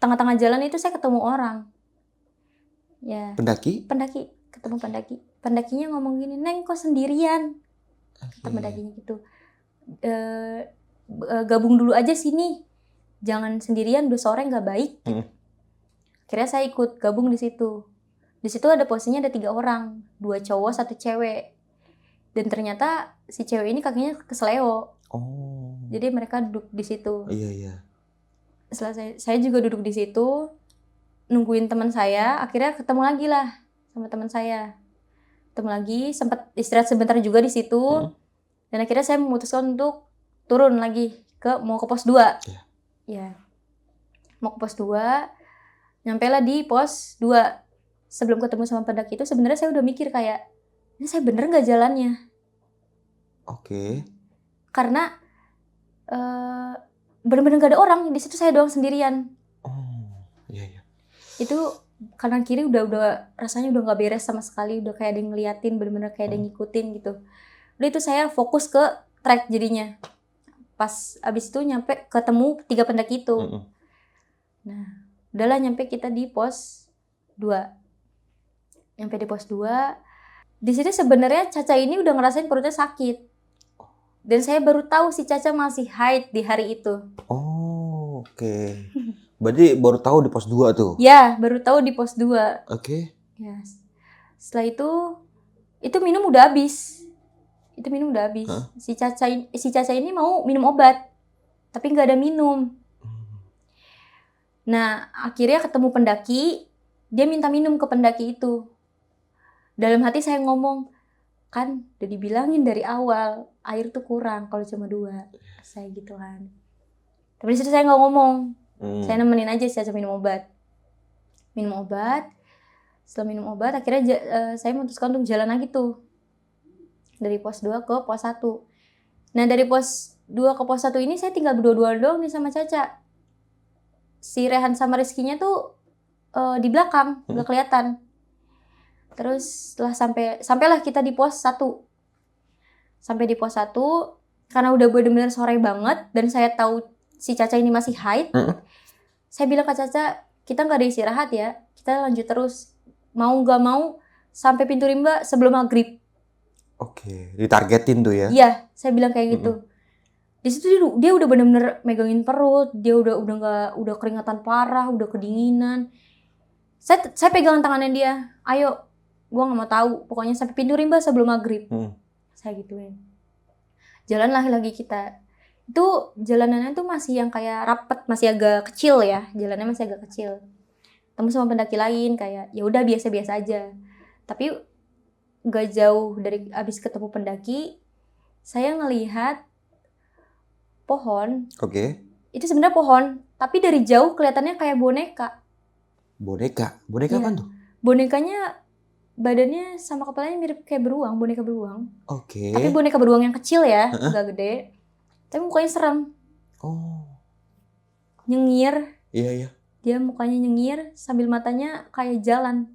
tengah-tengah jalan itu saya ketemu orang. Ya. Pendaki? Ketemu pendaki. Pendakinya ngomong gini, "Neng kok sendirian?" Kata pendakinya gitu. Gabung dulu aja sini. Jangan sendirian, udah sore nggak baik. Akhirnya saya ikut gabung di situ. Di situ ada posisinya ada 3 orang, 2 cowok, 1 cewek. Dan ternyata si cewek ini kakinya kesleo. Oh. Jadi mereka duduk di situ. Iya. Setelah saya juga duduk di situ, nungguin teman saya. Akhirnya ketemu lagi lah sama teman saya. Ketemu lagi, sempat istirahat sebentar juga di situ. Dan akhirnya saya memutuskan untuk turun lagi mau ke pos 2. Ya. Mau ke pos 2. Nyampelah di pos 2. Sebelum ketemu sama pendaki itu sebenarnya saya udah mikir kayak, ini saya bener nggak jalannya? Oke. Karena bener-bener nggak ada orang di situ, saya doang sendirian. Oh iya. Itu kanan kiri udah rasanya udah nggak beres sama sekali, udah kayak ada yang ngeliatin, bener-bener kayak ada yang ngikutin gitu. Udah itu saya fokus ke trek jadinya. Pas abis itu nyampe ketemu 3 pendaki itu. Nah, udahlah nyampe kita di pos 2. Nyampe di pos 2, di sini sebenarnya Caca ini udah ngerasain perutnya sakit. Dan saya baru tahu si Caca masih haid di hari itu. Oh, oke. Berarti baru tahu di pos 2 tuh? Ya, baru tahu di pos 2. Oke. Ya. Setelah itu minum udah habis. Si Caca ini mau minum obat, tapi nggak ada minum. Nah, akhirnya ketemu pendaki, dia minta minum ke pendaki itu. Dalam hati saya ngomong, kan udah dibilangin dari awal, air tuh kurang kalau cuma 2. Saya gitu kan. Tapi disitu saya nggak ngomong. Saya nemenin aja Caca minum obat. Setelah minum obat, akhirnya saya memutuskan untuk jalan lagi tuh. Dari pos 2 ke pos 1. Nah, dari pos 2 ke pos 1 ini saya tinggal berdua-dua doang nih sama Caca. Si Rehan sama Rizkynya tuh di belakang, nggak kelihatan. Terus setelah sampailah kita di pos 1. Sampai di pos 1, karena udah benar-benar sore banget dan saya tahu si Caca ini masih haid. Saya bilang ke Caca, kita nggak ada istirahat ya, kita lanjut terus. Mau nggak mau sampai pintu rimba sebelum maghrib. Oke, ditargetin tuh ya? Iya, saya bilang kayak gitu. Di situ dia udah benar-benar megangin perut, dia udah keringatan parah, udah kedinginan. Saya pegangan tangannya dia, ayo, gua nggak mau tahu, pokoknya sampai pintu rimba sebelum maghrib. Saya gituin. Jalan lagi kita. Itu jalanannya tuh masih yang kayak rapet, masih agak kecil ya, jalannya masih agak kecil. Temu sama pendaki lain kayak ya udah biasa-biasa aja. Tapi gak jauh dari abis ketemu pendaki, saya ngelihat pohon. Oke. Itu sebenarnya pohon, tapi dari jauh kelihatannya kayak boneka. Boneka Iya. apa tuh? Bonekanya badannya sama kepalanya mirip kayak beruang, boneka beruang. Oke. Tapi boneka beruang yang kecil ya, nggak gede. Tapi mukanya serem. Oh. Nyengir. Iya. Dia mukanya nyengir sambil matanya kayak jalan.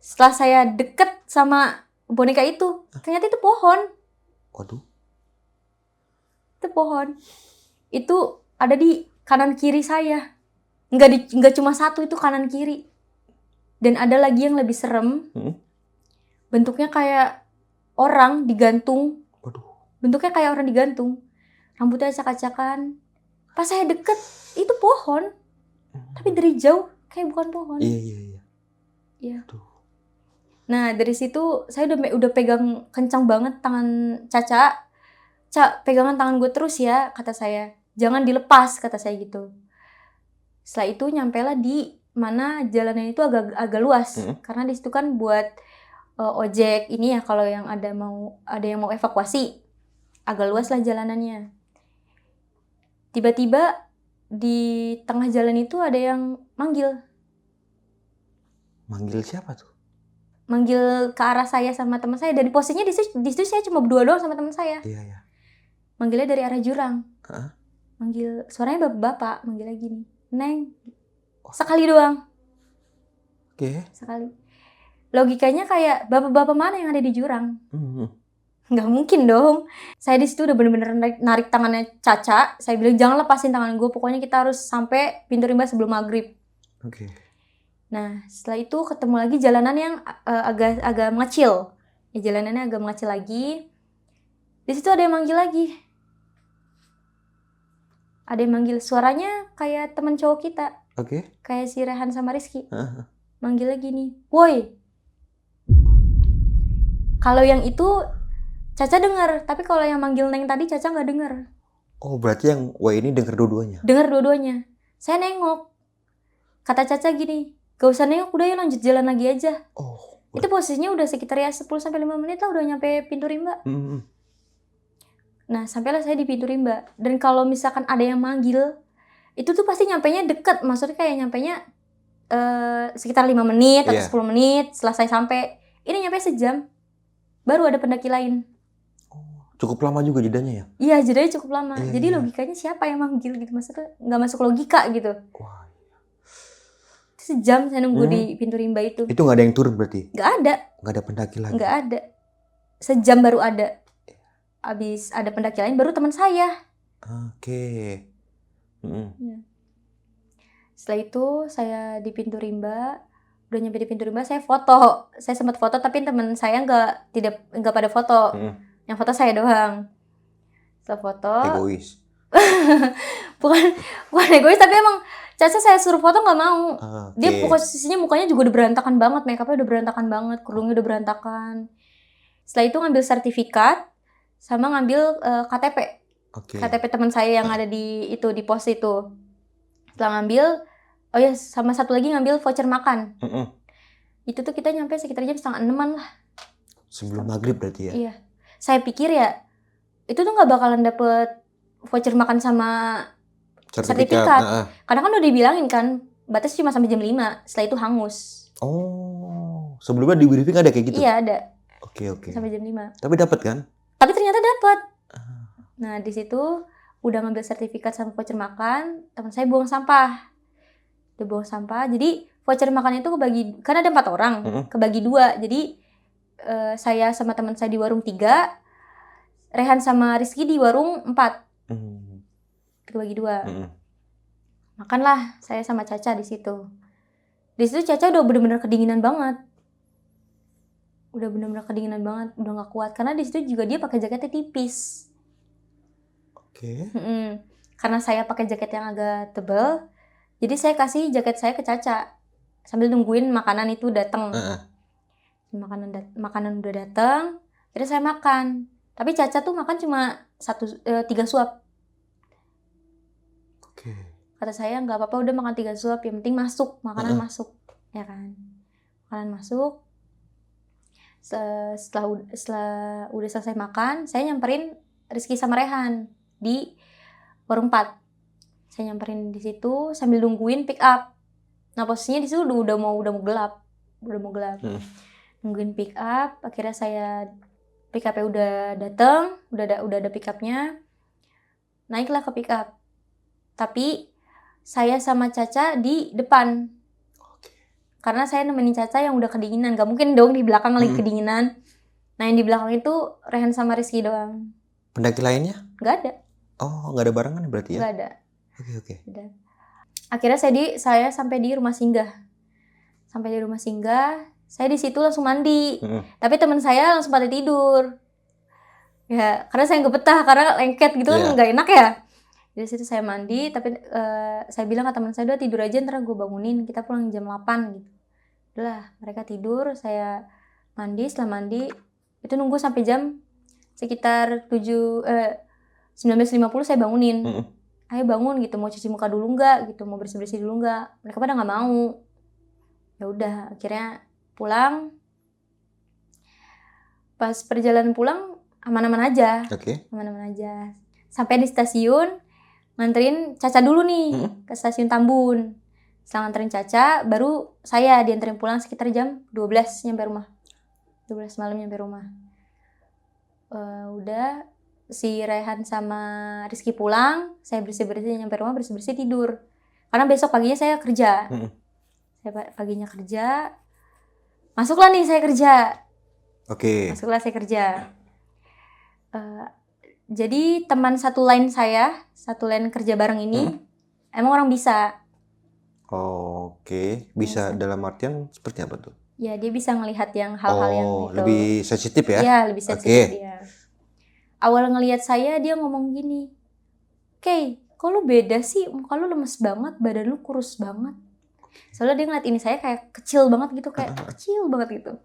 Setelah saya deket sama boneka itu, ternyata itu pohon. Waduh. Itu pohon. Itu ada di kanan kiri saya. Nggak cuma satu, itu kanan kiri. Dan ada lagi yang lebih serem. Bentuknya kayak orang digantung. Waduh. Bentuknya kayak orang digantung. Rambutnya acak-acakan. Pas saya deket, itu pohon. Tapi dari jauh kayak bukan pohon. Iya. Aduh. Nah, dari situ saya udah pegang kencang banget tangan Caca. Ca, pegangan tangan gue terus ya, kata saya. Jangan dilepas, kata saya gitu. Setelah itu nyampelah di mana jalannya itu agak luas. Karena di situ kan buat ojek ini ya, kalau yang ada yang mau evakuasi. Agak luas lah jalanannya. Tiba-tiba di tengah jalan itu ada yang manggil. Manggil siapa tuh? Manggil ke arah saya sama teman saya. Dan posisinya di situ saya cuma berdua doang sama teman saya. Iya. Manggilnya dari arah jurang. Manggil, suaranya bapak-bapak, manggilnya gini, Neng. Sekali doang. Oke. sekali. Logikanya kayak bapak-bapak mana yang ada di jurang? Mhm. Nggak mungkin dong. Saya di situ udah bener-bener narik tangannya Caca. Saya bilang jangan lepasin tangan gue. Pokoknya kita harus sampai pintu rimba sebelum maghrib. Oke. Nah setelah itu ketemu lagi jalanan yang agak mengecil. Ya, jalanannya agak mengecil lagi. Di situ ada yang manggil lagi. Ada yang manggil. Suaranya kayak teman cowok kita. Oke. Kayak si Rehan sama Rizky. Heeh. Manggil lagi nih. Woi. Kalau yang itu Caca denger, tapi kalau yang manggil Neng tadi Caca nggak denger. Oh, berarti yang W ini denger dua-duanya. Dengar dua-duanya. Saya nengok. Kata Caca gini, gak usah nengok, udah ya lanjut jalan lagi aja. Oh. Itu posisinya udah sekitar ya 10-5 menit lah udah nyampe pintu rimba. Mhm. Nah, sampailah saya di pintu rimba. Dan kalau misalkan ada yang manggil, itu tuh pasti nyampenya deket. Maksudnya kayak nyampenya sekitar 5 menit atau Iya. 10 menit setelah saya sampai. Ini nyampe sejam. Baru ada pendaki lain. Cukup lama juga jedanya ya? Iya, jedanya cukup lama. Iya, Jadi iya. logikanya siapa yang manggil gitu. Maksudnya nggak masuk logika gitu. Wah. Sejam saya nunggu di pintu rimba itu. Itu nggak ada yang turun berarti? Nggak ada. Nggak ada pendaki lagi? Nggak ada. Sejam baru ada. Abis ada pendaki lain baru teman saya. Oke. Mhm. Setelah itu saya di pintu rimba. Udah nyampe di pintu rimba saya foto. Saya sempat foto tapi teman saya nggak pada foto. Mhm. Yang foto saya doang. Setelah foto. Egois. bukan egois tapi emang Caca saya suruh foto nggak mau. Oke. Dia posisinya mukanya juga udah berantakan banget, makeupnya udah berantakan banget, kerudungnya udah berantakan. Setelah itu ngambil sertifikat sama ngambil KTP. Oke. KTP teman saya yang ada di pos itu. Setelah ngambil, oh ya sama satu lagi ngambil voucher makan. Mhm. Itu tuh kita nyampe sekitar jam 5:30 lah. Sebelum maghrib berarti ya? Iya. Saya pikir ya itu tuh nggak bakalan dapet voucher makan sama sertifikat. Karena kan udah dibilangin kan batas cuma sampai jam 5. Setelah itu hangus. Oh, sebelumnya di briefing ada kayak gitu? Iya ada. Oke. Sampai jam 5. Tapi dapat kan? Tapi ternyata dapat. Nah di situ udah ngambil sertifikat sama voucher makan, teman saya buang sampah. Dia buang sampah. Jadi voucher makan itu kebagi, kan ada 4 orang, kebagi 2. Jadi saya sama teman saya di warung 3, Rehan sama Rizky di warung 4. Kebagi 2. Makanlah saya sama Caca di situ. Di situ Caca udah benar-benar kedinginan banget. Udah nggak kuat karena di situ juga dia pakai jaketnya tipis. Oke. Karena saya pakai jaket yang agak tebal, jadi saya kasih jaket saya ke Caca sambil nungguin makanan itu datang. Makanan udah datang, akhirnya saya makan. Tapi Caca tuh makan cuma 3 suap. Oke. Kata saya nggak apa-apa udah makan 3 suap, yang penting masuk makanan masuk, ya kan? Makanan masuk. Setelah udah selesai makan, saya nyamperin Rizky sama Rehan di warung 4. Saya nyamperin di situ sambil nungguin pick up. Nah posisinya di situ udah mau gelap. Nungguin pick up, akhirnya saya pick up-nya udah datang, udah ada pick up-nya. Naiklah ke pick up. Tapi saya sama Caca di depan. Karena saya nemenin Caca yang udah kedinginan. Gak mungkin dong di belakang lagi kedinginan. Nah yang di belakang itu Rehan sama Rizky doang. Pendaki lainnya? Gak ada. Oh, gak ada barengan berarti ya? Gak ada. Oke. Akhirnya saya sampai di rumah singgah. Saya di situ langsung mandi. Tapi teman saya langsung pada tidur. Ya, karena saya nggak betah karena lengket gitu kan nggak enak ya. Di situ saya mandi, tapi saya bilang ke teman saya udah tidur aja, ntar gue bangunin, kita pulang jam 8 gitu. Udahlah, mereka tidur, saya mandi. Setelah mandi itu nunggu sampai jam sekitar 19.50 saya bangunin. Ayo bangun gitu, mau cuci muka dulu nggak gitu, mau bersih-bersih dulu nggak. Mereka pada nggak mau. Ya udah, akhirnya pulang. Pas perjalanan pulang aman-aman aja. Aman-aman aja. Sampai di stasiun nganterin Caca dulu nih ke stasiun Tambun. Setelah nganterin Caca, baru saya dianterin pulang sekitar jam 12 nyampe rumah. 12 malam nyampe rumah. Udah si Rehan sama Rizky pulang, saya bersih-bersih nyampe rumah, bersih-bersih tidur. Karena besok paginya saya kerja. Saya paginya kerja. Masuklah nih saya kerja. Oke. Masuklah saya kerja. Jadi teman satu line kerja bareng ini, emang orang bisa. Oke, bisa dalam artian seperti apa tuh? Ya, dia bisa ngelihat yang hal-hal yang itu. Lebih sensitif ya? Iya, lebih sensitif dia. Awal ngelihat saya, dia ngomong gini, "Kay, kok lu beda sih? Muka lu lemes banget, badan lu kurus banget." Soalnya dia ngeliat ini saya kayak kecil banget gitu, kayak kecil banget gitu.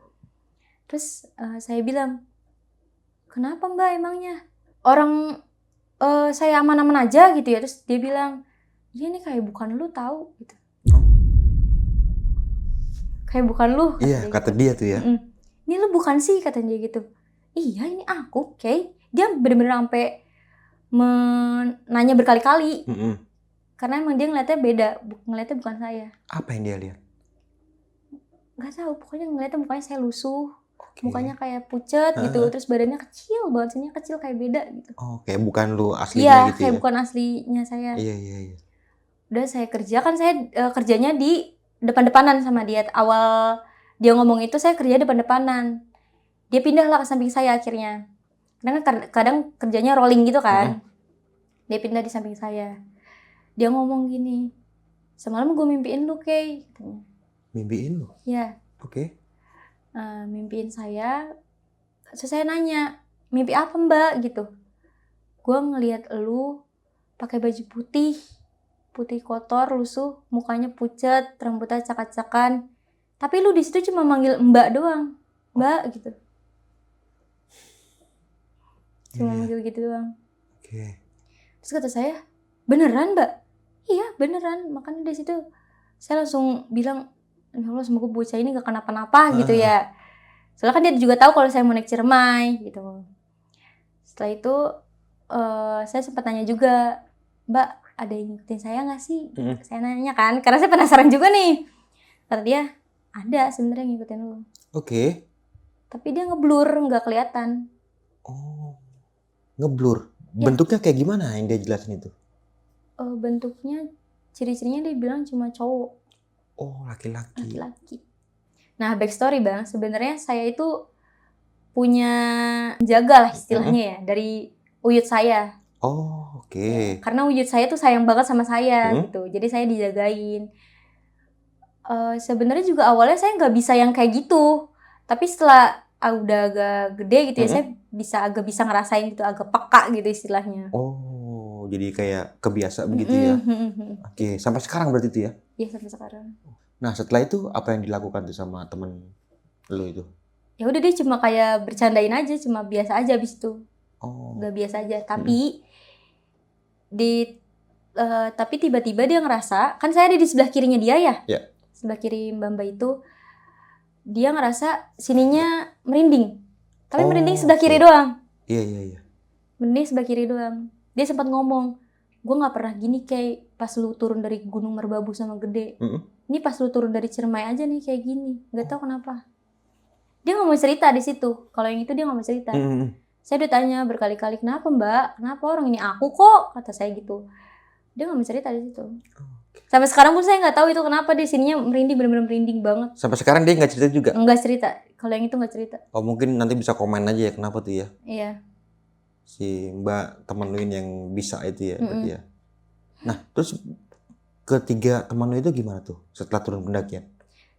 Terus saya bilang, "Kenapa Mbak emangnya? Orang saya aman-aman aja gitu ya." Terus dia bilang, "Iya nih kayak bukan lu tahu gitu." Kayak bukan lu. Iya, kata dia tuh ya. Ini lu bukan sih, katanya dia gitu. Iya, ini aku, Kay. Dia bener-bener sampai nanya berkali-kali. Karena emang dia ngeliatnya beda, ngeliatnya bukan saya. Apa yang dia lihat? Gak tahu, pokoknya ngeliatnya mukanya saya lusuh. Mukanya kayak pucet gitu, terus badannya kecil banget, sininya kecil kayak beda gitu. Kayak bukan lu aslinya iya, gitu ya? Iya, kayak bukan aslinya saya. Iya. Udah saya kerja, kan saya kerjanya di depan-depanan sama dia. Awal dia ngomong itu saya kerja depan-depanan. Dia pindahlah ke samping saya akhirnya. Karena kadang kerjanya rolling gitu kan. Dia pindah di samping saya. Dia ngomong gini, "Semalam gue mimpiin lu, Kay," katanya. Mimpiin lu? Iya. Oke. Mimpiin saya. Terus saya nanya, "Mimpi apa Mbak?" gitu. "Gue ngelihat lu pakai baju putih kotor, lusuh, mukanya pucet, rambutnya acak-acakan. Tapi lu di situ cuma manggil Mbak doang, Mbak gitu. Cuma manggil gitu doang." Oke. Terus kata saya, "Beneran Mbak?" "Iya beneran." Makanya di situ saya langsung bilang, "Ya Allah, semoga bocah ini gak kenapa-napa gitu ya." Soalnya kan dia juga tahu kalau saya mau naik Ciremai gitu. Setelah itu saya sempat nanya juga, "Mbak, ada yang ngikutin saya nggak sih?" Saya nanya kan, karena saya penasaran juga nih. Kata dia, "Ada sebenarnya yang ngikutin lu." Oke. Tapi dia ngeblur, nggak kelihatan. Ngeblur. Bentuknya kayak gimana yang dia jelasin itu? Bentuknya, ciri-cirinya dia bilang cuma cowok. Laki-laki. Nah, backstory Bang, sebenarnya saya itu punya jaga lah istilahnya ya, dari uyut saya. Oke. Karena wujud saya tuh sayang banget sama saya gitu, jadi saya dijagain. Sebenarnya juga awalnya saya nggak bisa yang kayak gitu, tapi setelah udah agak gede gitu ya, saya agak bisa ngerasain gitu, agak peka gitu istilahnya. Jadi kayak kebiasa begitu ya. Oke, sampai sekarang berarti itu ya? Iya, sampai sekarang. Nah, setelah itu apa yang dilakukan tuh sama temen lo itu? Ya udah, dia cuma kayak bercandain aja, cuma biasa aja abis itu. Gak biasa aja, tapi tapi tiba-tiba dia ngerasa, kan saya ada di sebelah kirinya dia ya, sebelah kiri Mbak itu, dia ngerasa sininya merinding, tapi merinding sebelah kiri doang. Iya. Merinding sebelah kiri doang. Dia sempat ngomong, "Gue nggak pernah gini kayak pas lu turun dari Gunung Merbabu sama Gede. Ini pas lu turun dari Ciremai aja nih kayak gini, nggak tahu kenapa." Dia nggak mau cerita di situ. Kalau yang itu dia nggak mau cerita. Saya udah tanya berkali-kali, "Kenapa Mbak? Kenapa? Orang ini aku kok," kata saya gitu. Dia nggak mau cerita di situ. Sampai sekarang pun saya nggak tahu itu kenapa di sininya merinding, benar-benar merinding banget. Sampai sekarang dia nggak cerita juga? Nggak cerita. Kalau yang itu nggak cerita. Mungkin nanti bisa komen aja ya kenapa tuh ya? Iya. Si Mbak temen lu ini yang bisa itu ya, berarti ya. Nah, terus ketiga teman lu itu gimana tuh setelah turun pendakian?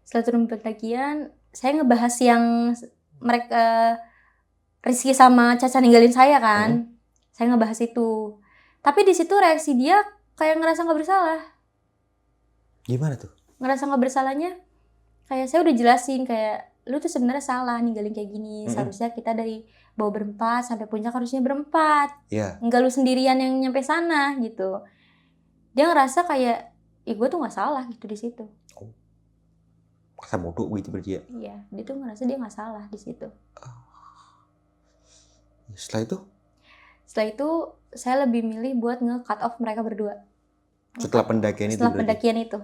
Setelah turun pendakian, saya ngebahas yang mereka Rizky sama Caca ninggalin saya kan. Saya ngebahas itu. Tapi di situ reaksi dia kayak ngerasa nggak bersalah. Gimana tuh? Ngerasa nggak bersalahnya, kayak saya udah jelasin kayak, "Lu tuh sebenarnya salah ninggalin kayak gini. Seharusnya kita dari bawah berempat sampai puncak harusnya berempat. Enggak lu sendirian yang nyampe sana gitu." Dia ngerasa kayak, gue tuh nggak salah gitu di situ. Masa bodoh gitu berarti ya? Iya, dia tuh ngerasa dia nggak salah di situ. Setelah itu saya lebih milih buat nge-cut off mereka berdua. Setelah pendakian itu?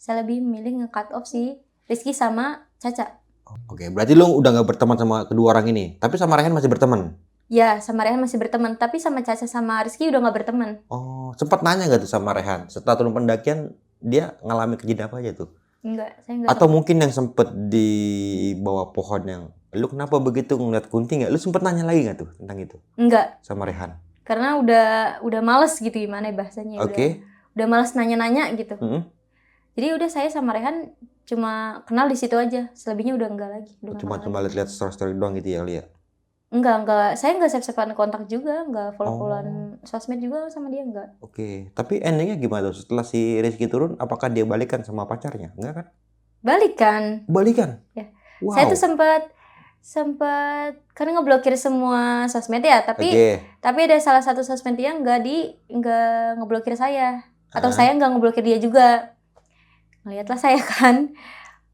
Saya lebih milih nge-cut off si Rizky sama Caca. Oke, berarti lu udah gak berteman sama kedua orang ini, tapi sama Rehan masih berteman? Ya, sama Rehan masih berteman, tapi sama Caca sama Rizky udah gak berteman. Sempat nanya gak tuh sama Rehan? Setelah turun pendakian, dia ngalami kejadian apa aja tuh? Enggak, saya enggak. Atau mungkin yang sempet di bawah pohon yang, lu kenapa begitu ngeliat kunti nggak? Lu sempet nanya lagi nggak tuh tentang itu Enggak, sama Rehan? karena udah males gitu gimana ya bahasanya. Oke. Udah males nanya-nanya gitu. Mm-mm. Jadi udah saya sama Rehan cuma kenal di situ aja. Selebihnya udah enggak lagi. Udah nggak kenal Cuma lagi. lihat story doang gitu ya, lihat. Enggak. Saya enggak save-savean kontak juga, enggak Oh. follow-followan sosmed juga sama dia enggak. Oke, tapi endingnya gimana tuh? Setelah si Rizky turun, apakah dia balikan sama pacarnya? Enggak kan? Balikan. Balikan? Ya. Wow. Saya tuh sempat karena ngeblokir semua sosmed ya, tapi ada salah satu sosmed dia enggak ngeblokir saya atau saya enggak ngeblokir dia juga. Ngeliatlah saya kan.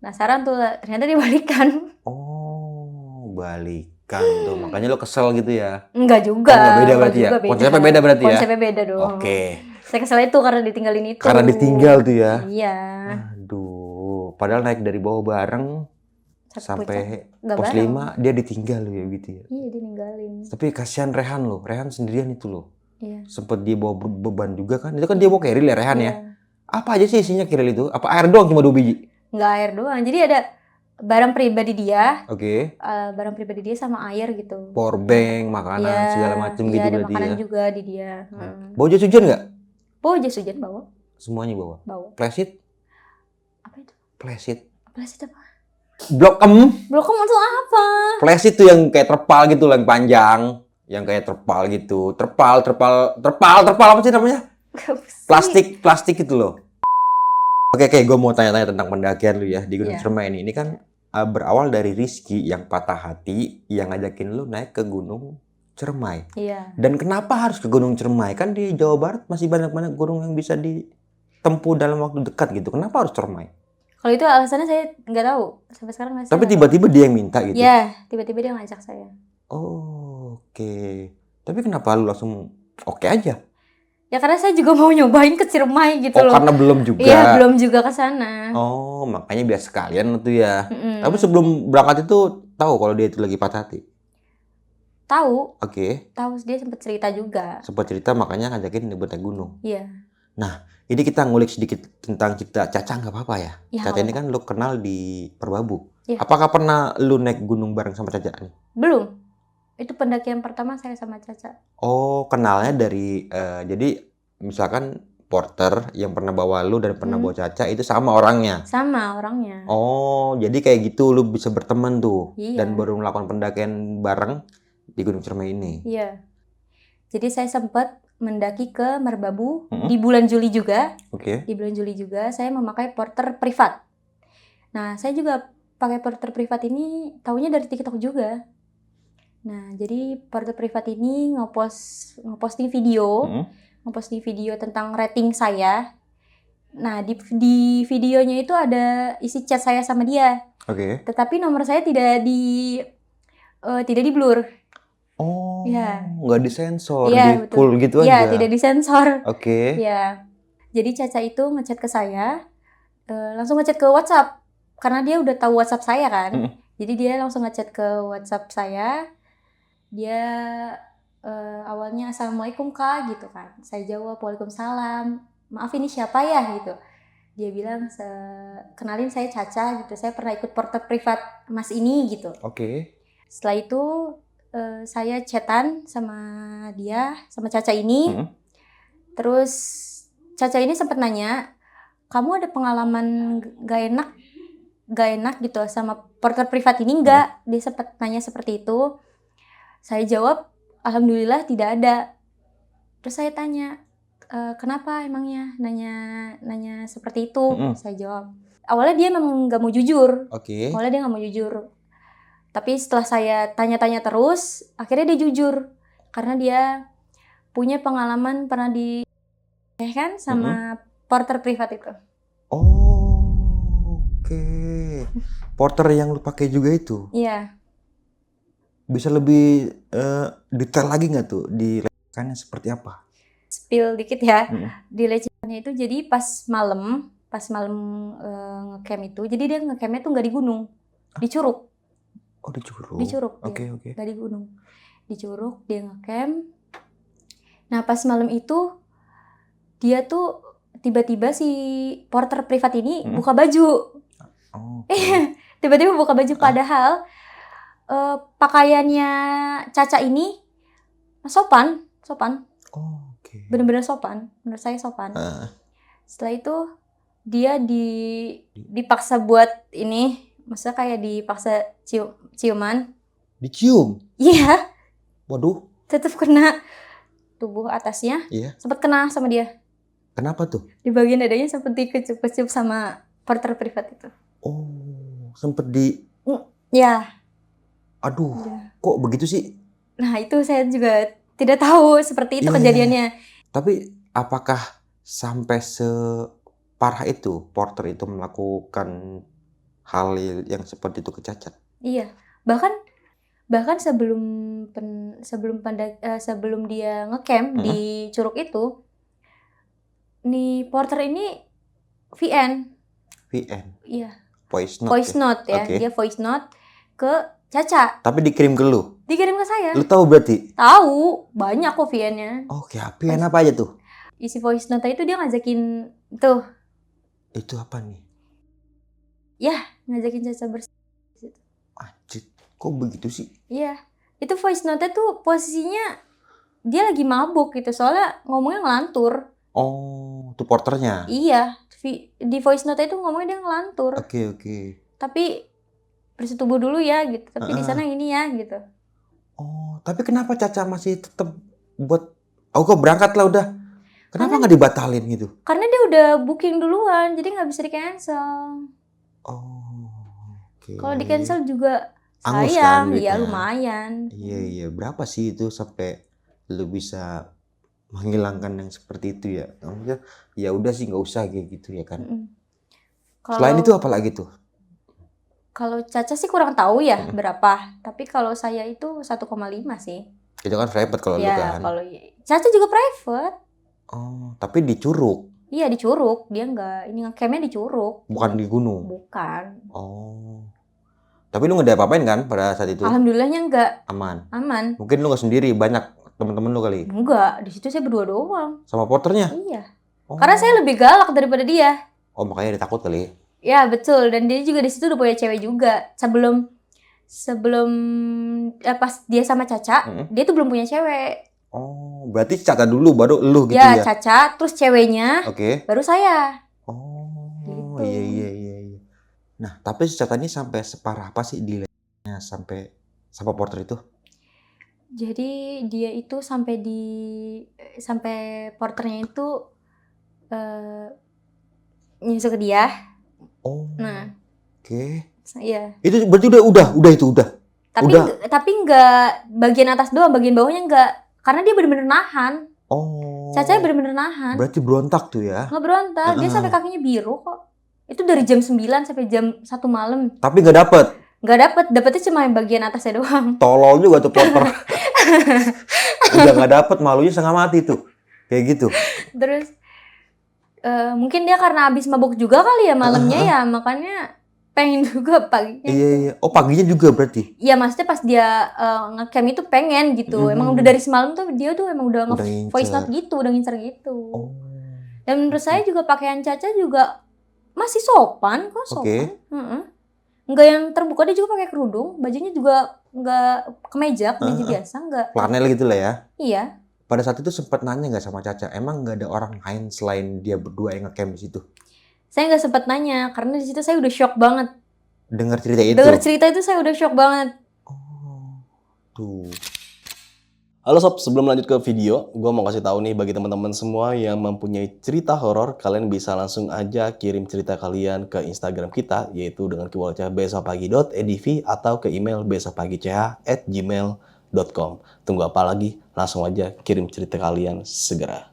Penasaran tuh, ternyata dibalikan. Oh, balikan tuh. Makanya lo kesel gitu ya? Enggak juga. Oh, enggak beda berarti ya? Konsepnya beda berarti ya? Konsepnya beda dong. Oke. Saya kesel itu karena ditinggalin itu. Karena ditinggal tuh ya? Iya. Aduh, padahal naik dari bawah bareng sampai pos 5 dia ditinggal ya gitu ya. Iya, ditinggalin. Tapi kasihan Rehan loh. Rehan sendirian itu loh. Iya. Sempet dia bawa beban juga kan. Itu kan dia bawa keril ya Rehan Iya. ya. Apa aja sih isinya keril itu? Apa air doang cuma 2 biji? Nggak air doang. Jadi ada barang pribadi dia. Oke. Barang pribadi dia sama air gitu. Power bank, makanan, Iya, segala macam gitu ada berarti makanan ya. juga di dia. Bawa jas hujan nggak? Bawa jas hujan bawa. Semuanya bawa. Bawa. Flash Apa itu? Flash Plastik apa? Blok Blokom itu apa? Flash itu yang kayak terpal gitu yang panjang, yang kayak terpal gitu. Terpal apa sih namanya? Plastik itu loh. Oke, gue mau tanya-tanya tentang pendakian lu ya di Gunung Ciremai ini. Ini kan berawal dari Rizky yang patah hati yang ngajakin lu naik ke Gunung Ciremai. Iya. Dan kenapa harus ke Gunung Ciremai? Kan di Jawa Barat masih banyak gunung yang bisa ditempuh dalam waktu dekat gitu. Kenapa harus Ciremai? Kalau itu alasannya saya nggak tahu sampai sekarang. Tapi tiba-tiba dia yang minta gitu. Iya, tiba-tiba dia ngajak saya. Oh, oke. Tapi kenapa lu langsung oke aja? Ya karena saya juga mau nyobain ke Ciremai gitu loh. Oh, karena belum juga. Iya, belum juga ke sana. Oh, makanya biar sekalian itu ya. Tapi sebelum berangkat itu tahu kalau dia itu lagi patah hati? Tahu. Oke. Tahu, dia sempat cerita juga. Sempat cerita makanya ngajakin buat naik gunung. Iya. Nah, ini kita ngulik sedikit tentang cerita Caca, nggak apa-apa ya? Ya, Caca ini kan lu kenal di Perbabu. Iya. Apakah pernah lu naik gunung bareng sama Caca nih? Belum. Itu pendakian pertama saya sama Caca. Oh, kenalnya dari jadi misalkan porter yang pernah bawa lu dan pernah bawa Caca itu sama orangnya? Sama orangnya. Oh, jadi kayak gitu lu bisa berteman tuh. Iya. Dan baru melakukan pendakian bareng di Gunung Ciremai ini. Iya. Jadi saya sempat mendaki ke Merbabu di bulan Juli juga. Oke. Di bulan Juli juga saya memakai porter privat. Nah, saya juga pakai porter privat ini taunya dari TikTok juga. Nah, jadi porter privat ini ngeposting video tentang rating saya. Nah, di videonya itu ada isi chat saya sama dia. Oke. Tetapi nomor saya tidak di blur. Oh, ya. Nggak disensor, Ya, di full gitu aja? Iya, tidak disensor. Oke. Ya, jadi Caca itu ngechat ke saya, langsung ngechat ke WhatsApp, karena dia udah tahu WhatsApp saya kan. Jadi dia langsung ngechat ke WhatsApp saya, dia awalnya Assalamualaikum Kak gitu kan. Saya jawab Waalaikumsalam, maaf ini siapa ya gitu. Dia bilang, kenalin saya Caca gitu, saya pernah ikut porter privat Mas ini gitu. Oke. Setelah itu saya chatan sama dia, sama Caca ini. Terus Caca ini sempat nanya, kamu ada pengalaman gak enak gitu sama porter privat ini enggak? Dia sempat nanya seperti itu. Saya jawab, alhamdulillah tidak ada. Terus saya tanya, kenapa emangnya nanya seperti itu? Saya jawab. Awalnya dia memang gak mau jujur. Oke. Awalnya dia gak mau jujur. Tapi setelah saya tanya-tanya terus, akhirnya dia jujur. Karena dia punya pengalaman pernah kan sama porter privat itu. Oh, oke. Porter yang lu pakai juga itu? Iya. Bisa lebih detail lagi nggak tuh? Dilecehkannya seperti apa? Spill dikit ya. Dilecehkannya itu jadi pas malam ngecamp itu, jadi dia ngecampnya tuh nggak di gunung, di Curug. Oh, di Curug. Di Curug. Oke. Nggak di gunung. Di Curug dia ngecamp. Nah, pas malam itu dia tuh tiba-tiba si porter privat ini buka baju. Oh, Tiba-tiba buka baju, padahal pakaiannya Caca ini sopan. oh, oke. Bener-bener sopan, menurut saya sopan. Setelah itu dia dipaksa buat ini, maksudnya kayak dipaksa ciuman. Dicium? Iya, Waduh, tetap kena tubuh atasnya, iya. sempat kena sama dia. Kenapa tuh? Di bagian dadanya sempat dikecup-kecup sama porter privat itu. Oh, sempet di... Ya. Aduh, Ya. kok begitu sih? Nah itu saya juga tidak tahu seperti itu Iya. kejadiannya. Tapi apakah sampai separah itu porter itu melakukan hal yang seperti itu ke Caca? Iya, bahkan sebelum dia ngecamp di Curug itu, nih porter ini VN. Iya. Voice note ya. Oke. Dia voice note ke Caca. Tapi dikirim ke lu? Dikirim ke saya. Lu tahu berarti? Tahu, banyak kok VN-nya. Oke, VN apa aja tuh? Isi voice note itu dia ngajakin tuh. Itu apa nih? Ya, ngajakin Caca bersih. Anjir, kok begitu sih? Iya. Itu voice note tuh posisinya dia lagi mabuk gitu, soalnya ngomongnya ngelantur. Oh, itu porternya? Iya, di voice note itu ngomongnya dia ngelantur. Oke. Tapi bersetubuh dulu ya gitu. Tapi di sana ini ya gitu. Oh, tapi kenapa Caca masih tetap buat... Aku kok berangkat lah udah. Kenapa nggak dibatalin gitu? Karena dia udah booking duluan, jadi nggak bisa di cancel. Oh, oke. Kalau di cancel juga Angus sayang, kan ya duitnya? lumayan. Iya. Berapa sih itu sampai lu bisa menghilangkan yang seperti itu ya? Maksudnya, ya udah sih nggak usah kayak gitu ya kan? Selain itu apa lagi tuh? Kalau Caca sih kurang tahu ya berapa. Tapi kalau saya itu 1,5 sih. Itu kan private kalau lu Ya, kan? kalau Caca juga private. Oh, tapi di Curug? Iya di Curug, dia nggak, ini ngecampnya di Curug. Bukan di gunung? Bukan. Oh. Tapi lu nggak ada apa-apain kan pada saat itu? Alhamdulillahnya enggak. Aman? Mungkin lu nggak sendiri, banyak temen-temen lu kali? Enggak, di situ saya berdua doang. Sama porternya? Iya. Oh. Karena saya lebih galak daripada dia. Oh, makanya dia takut kali? Ya betul, dan dia juga di situ udah punya cewek juga. Sebelum pas dia sama Caca, dia tuh belum punya cewek. Oh, berarti Caca dulu baru lu gitu ya? Ya, Caca, terus ceweknya, baru saya. Oh, gitu. Iya. Nah, tapi si Caca ini sampai separah apa sih dilemnya sampai sama porter itu? Jadi dia itu sampai porternya itu nyusul ke dia. Oh. Nah. Oke. Iya. Itu berarti udah. Tapi enggak bagian atas doang, bagian bawahnya enggak. Karena dia benar-benar nahan. Oh. Caca benar-benar nahan. Berarti berontak tuh ya? Nggak berontak, dia sampai kakinya biru kok. Itu dari jam 9 sampai jam 1 malam. Tapi nggak dapet? Nggak dapetnya cuma yang bagian atasnya doang. Tolol juga tuh porter. Udah nggak dapet, malunya setengah mati tuh. Kayak gitu. Terus mungkin dia karena habis mabuk juga kali ya malamnya ya, makanya pengen juga paginya. Iya. Oh, paginya juga berarti? Iya, maksudnya pas dia ngecamp itu pengen gitu. Emang udah dari semalam tuh dia tuh emang udah voice note gitu, udah ngincer gitu. Oh. Dan menurut saya juga pakaian Caca juga masih sopan kok, sopan. Enggak yang terbuka, dia juga pakai kerudung, bajunya juga enggak kemeja biasa, enggak. Flanel gitu lah ya? Iya. Pada saat itu sempat nanya nggak sama Caca, emang nggak ada orang lain selain dia berdua yang ngecamp di situ? Saya nggak sempat nanya, karena di situ saya udah shock banget. Dengar cerita itu? Dengar cerita itu saya udah shock banget. Oh, tuh. Halo sob, sebelum lanjut ke video, gue mau kasih tahu nih bagi teman-teman semua yang mempunyai cerita horor, kalian bisa langsung aja kirim cerita kalian ke Instagram kita, yaitu dengan keyword besokpagi.edv atau ke email besokpagi.ch@gmail.com. Tunggu apa lagi? Langsung aja kirim cerita kalian segera.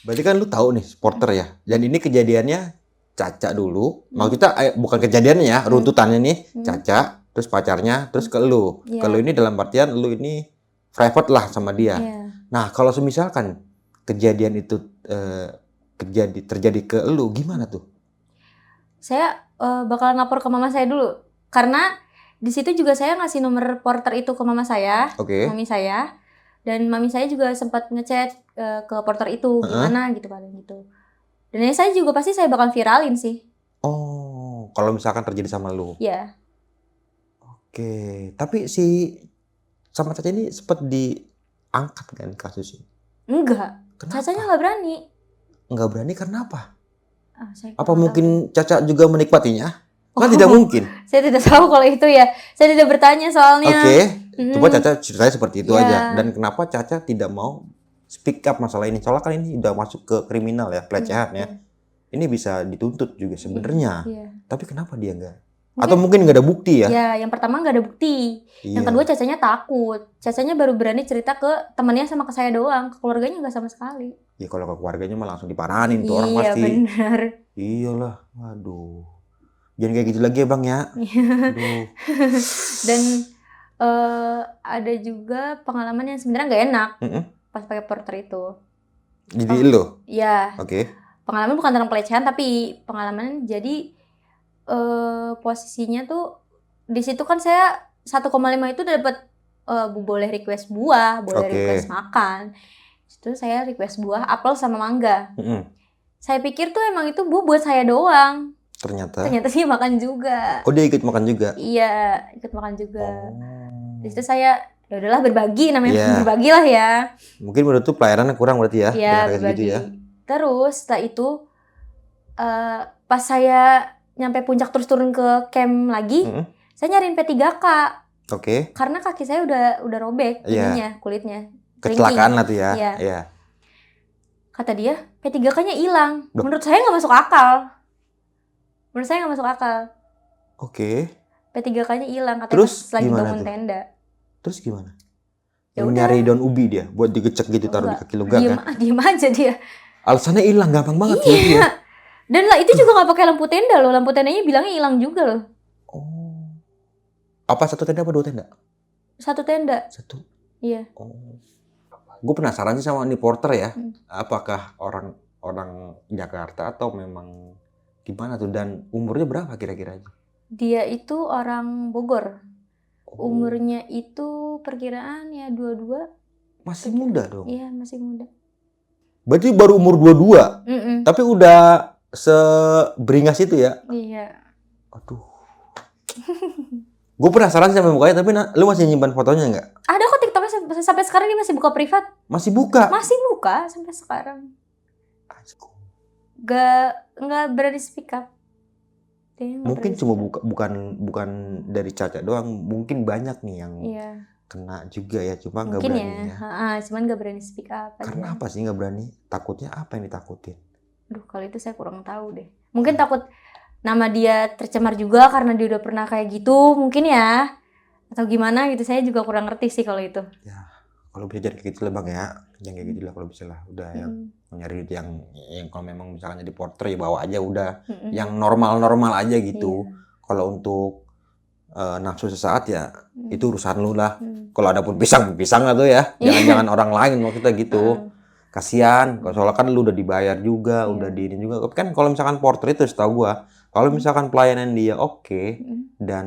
Berarti kan lu tahu nih supporter ya, dan ini kejadiannya Caca dulu. Maksudnya bukan kejadiannya ya, runtutannya nih Caca, terus pacarnya, terus ke lu. Ke lu ini dalam artian lu ini private lah sama dia. Nah, kalau semisalkan kejadian itu terjadi ke lu, gimana tuh? Saya bakalan lapor ke mama saya dulu, karena di situ juga saya ngasih nomor porter itu ke mama saya, mami saya, dan mami saya juga sempat ngechat ke porter itu gimana gitu kan gitu. Dan saya juga pasti saya bakal viralin sih. Oh, kalau misalkan terjadi sama lu. Ya, Oke, tapi si sama Caca ini sempat diangkat kan kasus ini? enggak. Kenapa? Cacanya nggak berani. Nggak berani karena apa? Saya Apa kurang mungkin Caca juga menikmatinya? Kan Oh. tidak mungkin. tahu. Saya tidak tahu kalau itu ya. Saya tidak bertanya soalnya. Oke, Mhm. coba Caca ceritanya seperti itu Ya. aja. Dan kenapa Caca tidak mau speak up masalah ini? Soalnya kan ini udah masuk ke kriminal ya, pelecehan ya. Ini bisa dituntut juga sebenarnya. Iya. Tapi kenapa dia nggak? Atau mungkin nggak ada bukti ya? Ya, yang pertama nggak ada bukti. Iya. Yang kedua Cacanya takut. Cacanya baru berani cerita ke temannya sama ke saya doang. Ke keluarganya nggak sama sekali. Ya kalau ke keluarganya mah langsung diparanin tuh orang Iya pasti. benar. Iyalah, waduh. Jangan kayak gitu lagi ya Bang ya. Aduh. Dan ada juga pengalaman yang sebenarnya nggak enak Mm-mm. pas pakai porter itu. Jadi lo, Ya, oke. pengalaman bukan tentang pelecehan tapi pengalaman jadi posisinya tuh di situ kan saya 1,5 itu dapat boleh request buah, boleh Oke. request makan. Itu saya request buah, apel sama mangga. Mm-mm. Saya pikir tuh emang itu buah buat saya doang. Ternyata. Ternyata sih makan juga. Oh dia ikut makan juga. Iya, ikut makan juga. Oh. Di situ saya ya udahlah berbagi namanya Iya. berbagi lah ya. Mungkin menurut tuh pelayanannya kurang berarti ya. Iya, dengan kayak berbagi. gitu ya. Terus setelah itu pas saya nyampe puncak terus turun ke camp lagi, Mm-mm. saya nyariin P3K Oke. karena kaki saya udah robek Iya. ininya, kulitnya. Kecelakaan lah tuh ya. Iya. Iya. Kata dia, P3K-nya hilang. Loh. Menurut saya nggak masuk akal. Oke. P3K-nya hilang katanya Terus pas lagi gimana bangun tuh? tenda. Terus gimana? Ya Lu udah. nyari daun ubi dia buat digecek gitu taruh di Enggak. kaki lu enggak kan? Diem aja dia. Alasannya hilang gampang banget gitu ya. Iya. Dan lah itu juga nggak pakai lampu tenda loh. Lampu tendanya bilangnya hilang juga loh. Oh. Apa satu tenda apa dua tenda? Satu tenda. Satu. Iya. Oh. Gue penasaran sih sama ini porter ya. Hmm. Apakah orang Jakarta atau memang gimana tuh dan umurnya berapa kira-kira aja? Dia itu orang Bogor. Oh, Umurnya itu perkiraan ya 22. masih muda dong. Iya, masih muda. Berarti baru umur 22, Mm-mm. tapi udah seberingas itu ya. Iya. Aduh. Gue penasaran sih sama mukanya, tapi lu masih nyimpan fotonya nggak? Ada kok TikToknya sampai sekarang dia masih buka privat. Masih buka? Masih buka sampai sekarang. Nggak berani speak up. Dia nggak Mungkin berani cuma speak up. bukan dari Caca doang, mungkin banyak nih yang Iya. kena juga ya, cuma nggak Mungkin berani ya. ya. Cuman nggak berani speak up aja. Karena apa sih nggak berani? Takutnya apa yang ditakutin? Aduh, kalau itu saya kurang tahu deh. Mungkin takut nama dia tercemar juga karena dia udah pernah kayak gitu, mungkin ya. Atau gimana gitu, saya juga kurang ngerti sih kalau itu. Kalau bisa jadi kayak gitu lah Bang ya, jangan kayak gitu lah kalau bisa lah. Udah yang Mm-mm. nyari yang kalau memang misalkan jadi porter ya bawa aja udah. Mm-mm. Yang normal-normal aja gitu. Iya. Kalau untuk nafsu sesaat ya Mm. itu urusan lu lah. Mm. Kalau ada pun pisang lah tuh ya. Jangan-jangan orang lain maksudnya gitu. Kasian, soalnya kan lu udah dibayar juga, Iya. udah diinin juga. Tapi kan kalau misalkan porter itu setahu gua, kalau misalkan pelayanan dia oke Mm. dan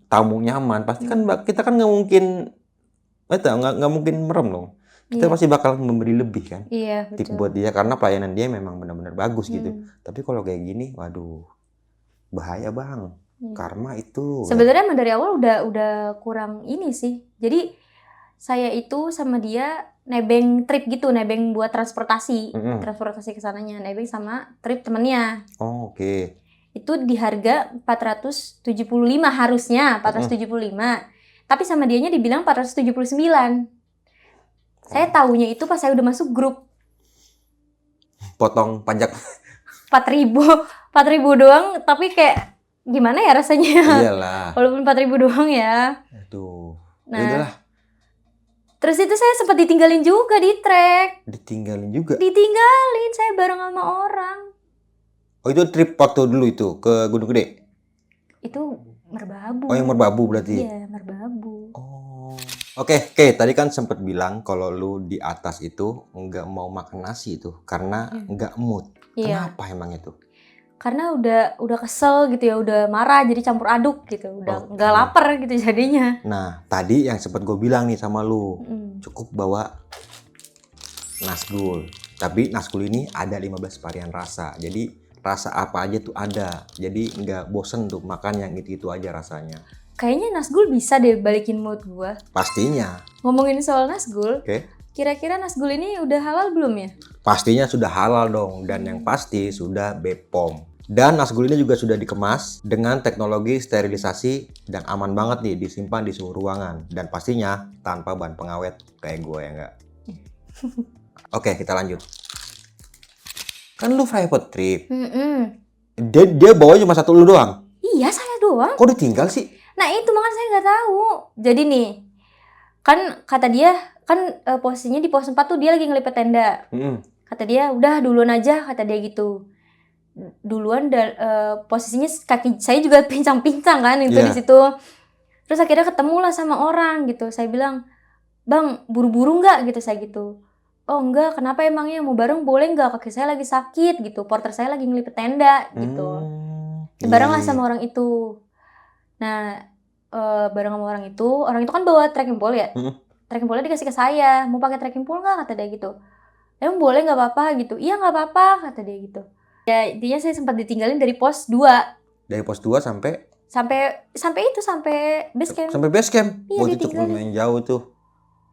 tamu nyaman, pasti kan kita kan nggak mungkin nggak mungkin merem dong. Kita Iya. pasti bakal memberi lebih kan Iya, tip betul. buat dia karena pelayanan dia memang benar-benar bagus gitu. Mm. Tapi kalau kayak gini, waduh, bahaya Bang. Iya. Karma itu. Sebenarnya emang dari awal udah kurang ini sih. Jadi saya itu sama dia nebeng trip gitu, nebeng buat transportasi, Mm-mm. transportasi ke sananya, nebeng sama trip temennya. Oh, oke. Itu di harga 475 harusnya, 475. Tapi sama dianya dibilang 479. Saya tahunya itu pas saya udah masuk grup. Potong pajak. 4.000 doang, tapi kayak gimana ya rasanya? Iyalah. Walaupun 4.000 doang ya. Aduh. Nah, Udahlah, terus itu saya sempat ditinggalin juga di trek. ditinggalin juga. Ditinggalin saya bareng sama orang. Oh, itu trip waktu dulu itu ke Gunung Gede. Itu Merbabu. Oh, yang Merbabu berarti. Iya, Merbabu. Oh. Oke. Tadi kan sempet bilang kalau lu di atas itu nggak mau makan nasi itu karena nggak mood. Iya. Kenapa emang itu? Karena udah kesel gitu ya, udah marah jadi campur aduk gitu. Udah Oke. nggak lapar gitu jadinya. Nah, tadi yang sempet gue bilang nih sama lu, Mm. cukup bawa nasgul. Tapi nasgul ini ada 15 varian rasa. Jadi rasa apa aja tuh ada. Jadi nggak bosen tuh makan yang itu aja rasanya. Kayaknya nasgul bisa deh balikin mood gua. Pastinya. Ngomongin soal nasgul, Oke. kira-kira nasgul ini udah halal belum ya? Pastinya sudah halal dong, dan yang pasti sudah BPOM. Dan nasgul ini juga sudah dikemas dengan teknologi sterilisasi dan aman banget nih disimpan di suhu ruangan. Dan pastinya tanpa bahan pengawet kayak gue ya nggak? Oke, kita lanjut. Kan lu private trip. Dia bawa cuma satu lu doang. Iya, saya doang. Kok ditinggal sih? Nah itu makanya saya nggak tahu. Jadi nih, kan kata dia, kan posisinya di pos 4 tuh dia lagi ngelipet tenda. Kata dia, udah duluan aja, kata dia gitu. Duluan dan posisinya kaki saya juga pincang-pincang kan itu di situ. Terus akhirnya ketemu lah sama orang gitu. Saya bilang, "Bang, buru-buru nggak?" gitu saya gitu. "Oh enggak, kenapa emangnya, mau bareng boleh nggak? Kaki saya lagi sakit gitu. Porter saya lagi ngelipet tenda gitu." Bareng lah sama orang itu. Nah, bareng sama orang itu kan bawa trekking pole ya. Trekking pole dikasih ke saya. "Mau pakai trekking pole nggak?" kata dia gitu. "Emang boleh, nggak apa-apa gitu." "Iya nggak apa-apa," kata dia gitu. Ya intinya saya sempat ditinggalin dari pos 2. Dari pos 2 sampai base camp. sampai base camp. Iya, Itu cukup ditinggalin. lumayan jauh tuh.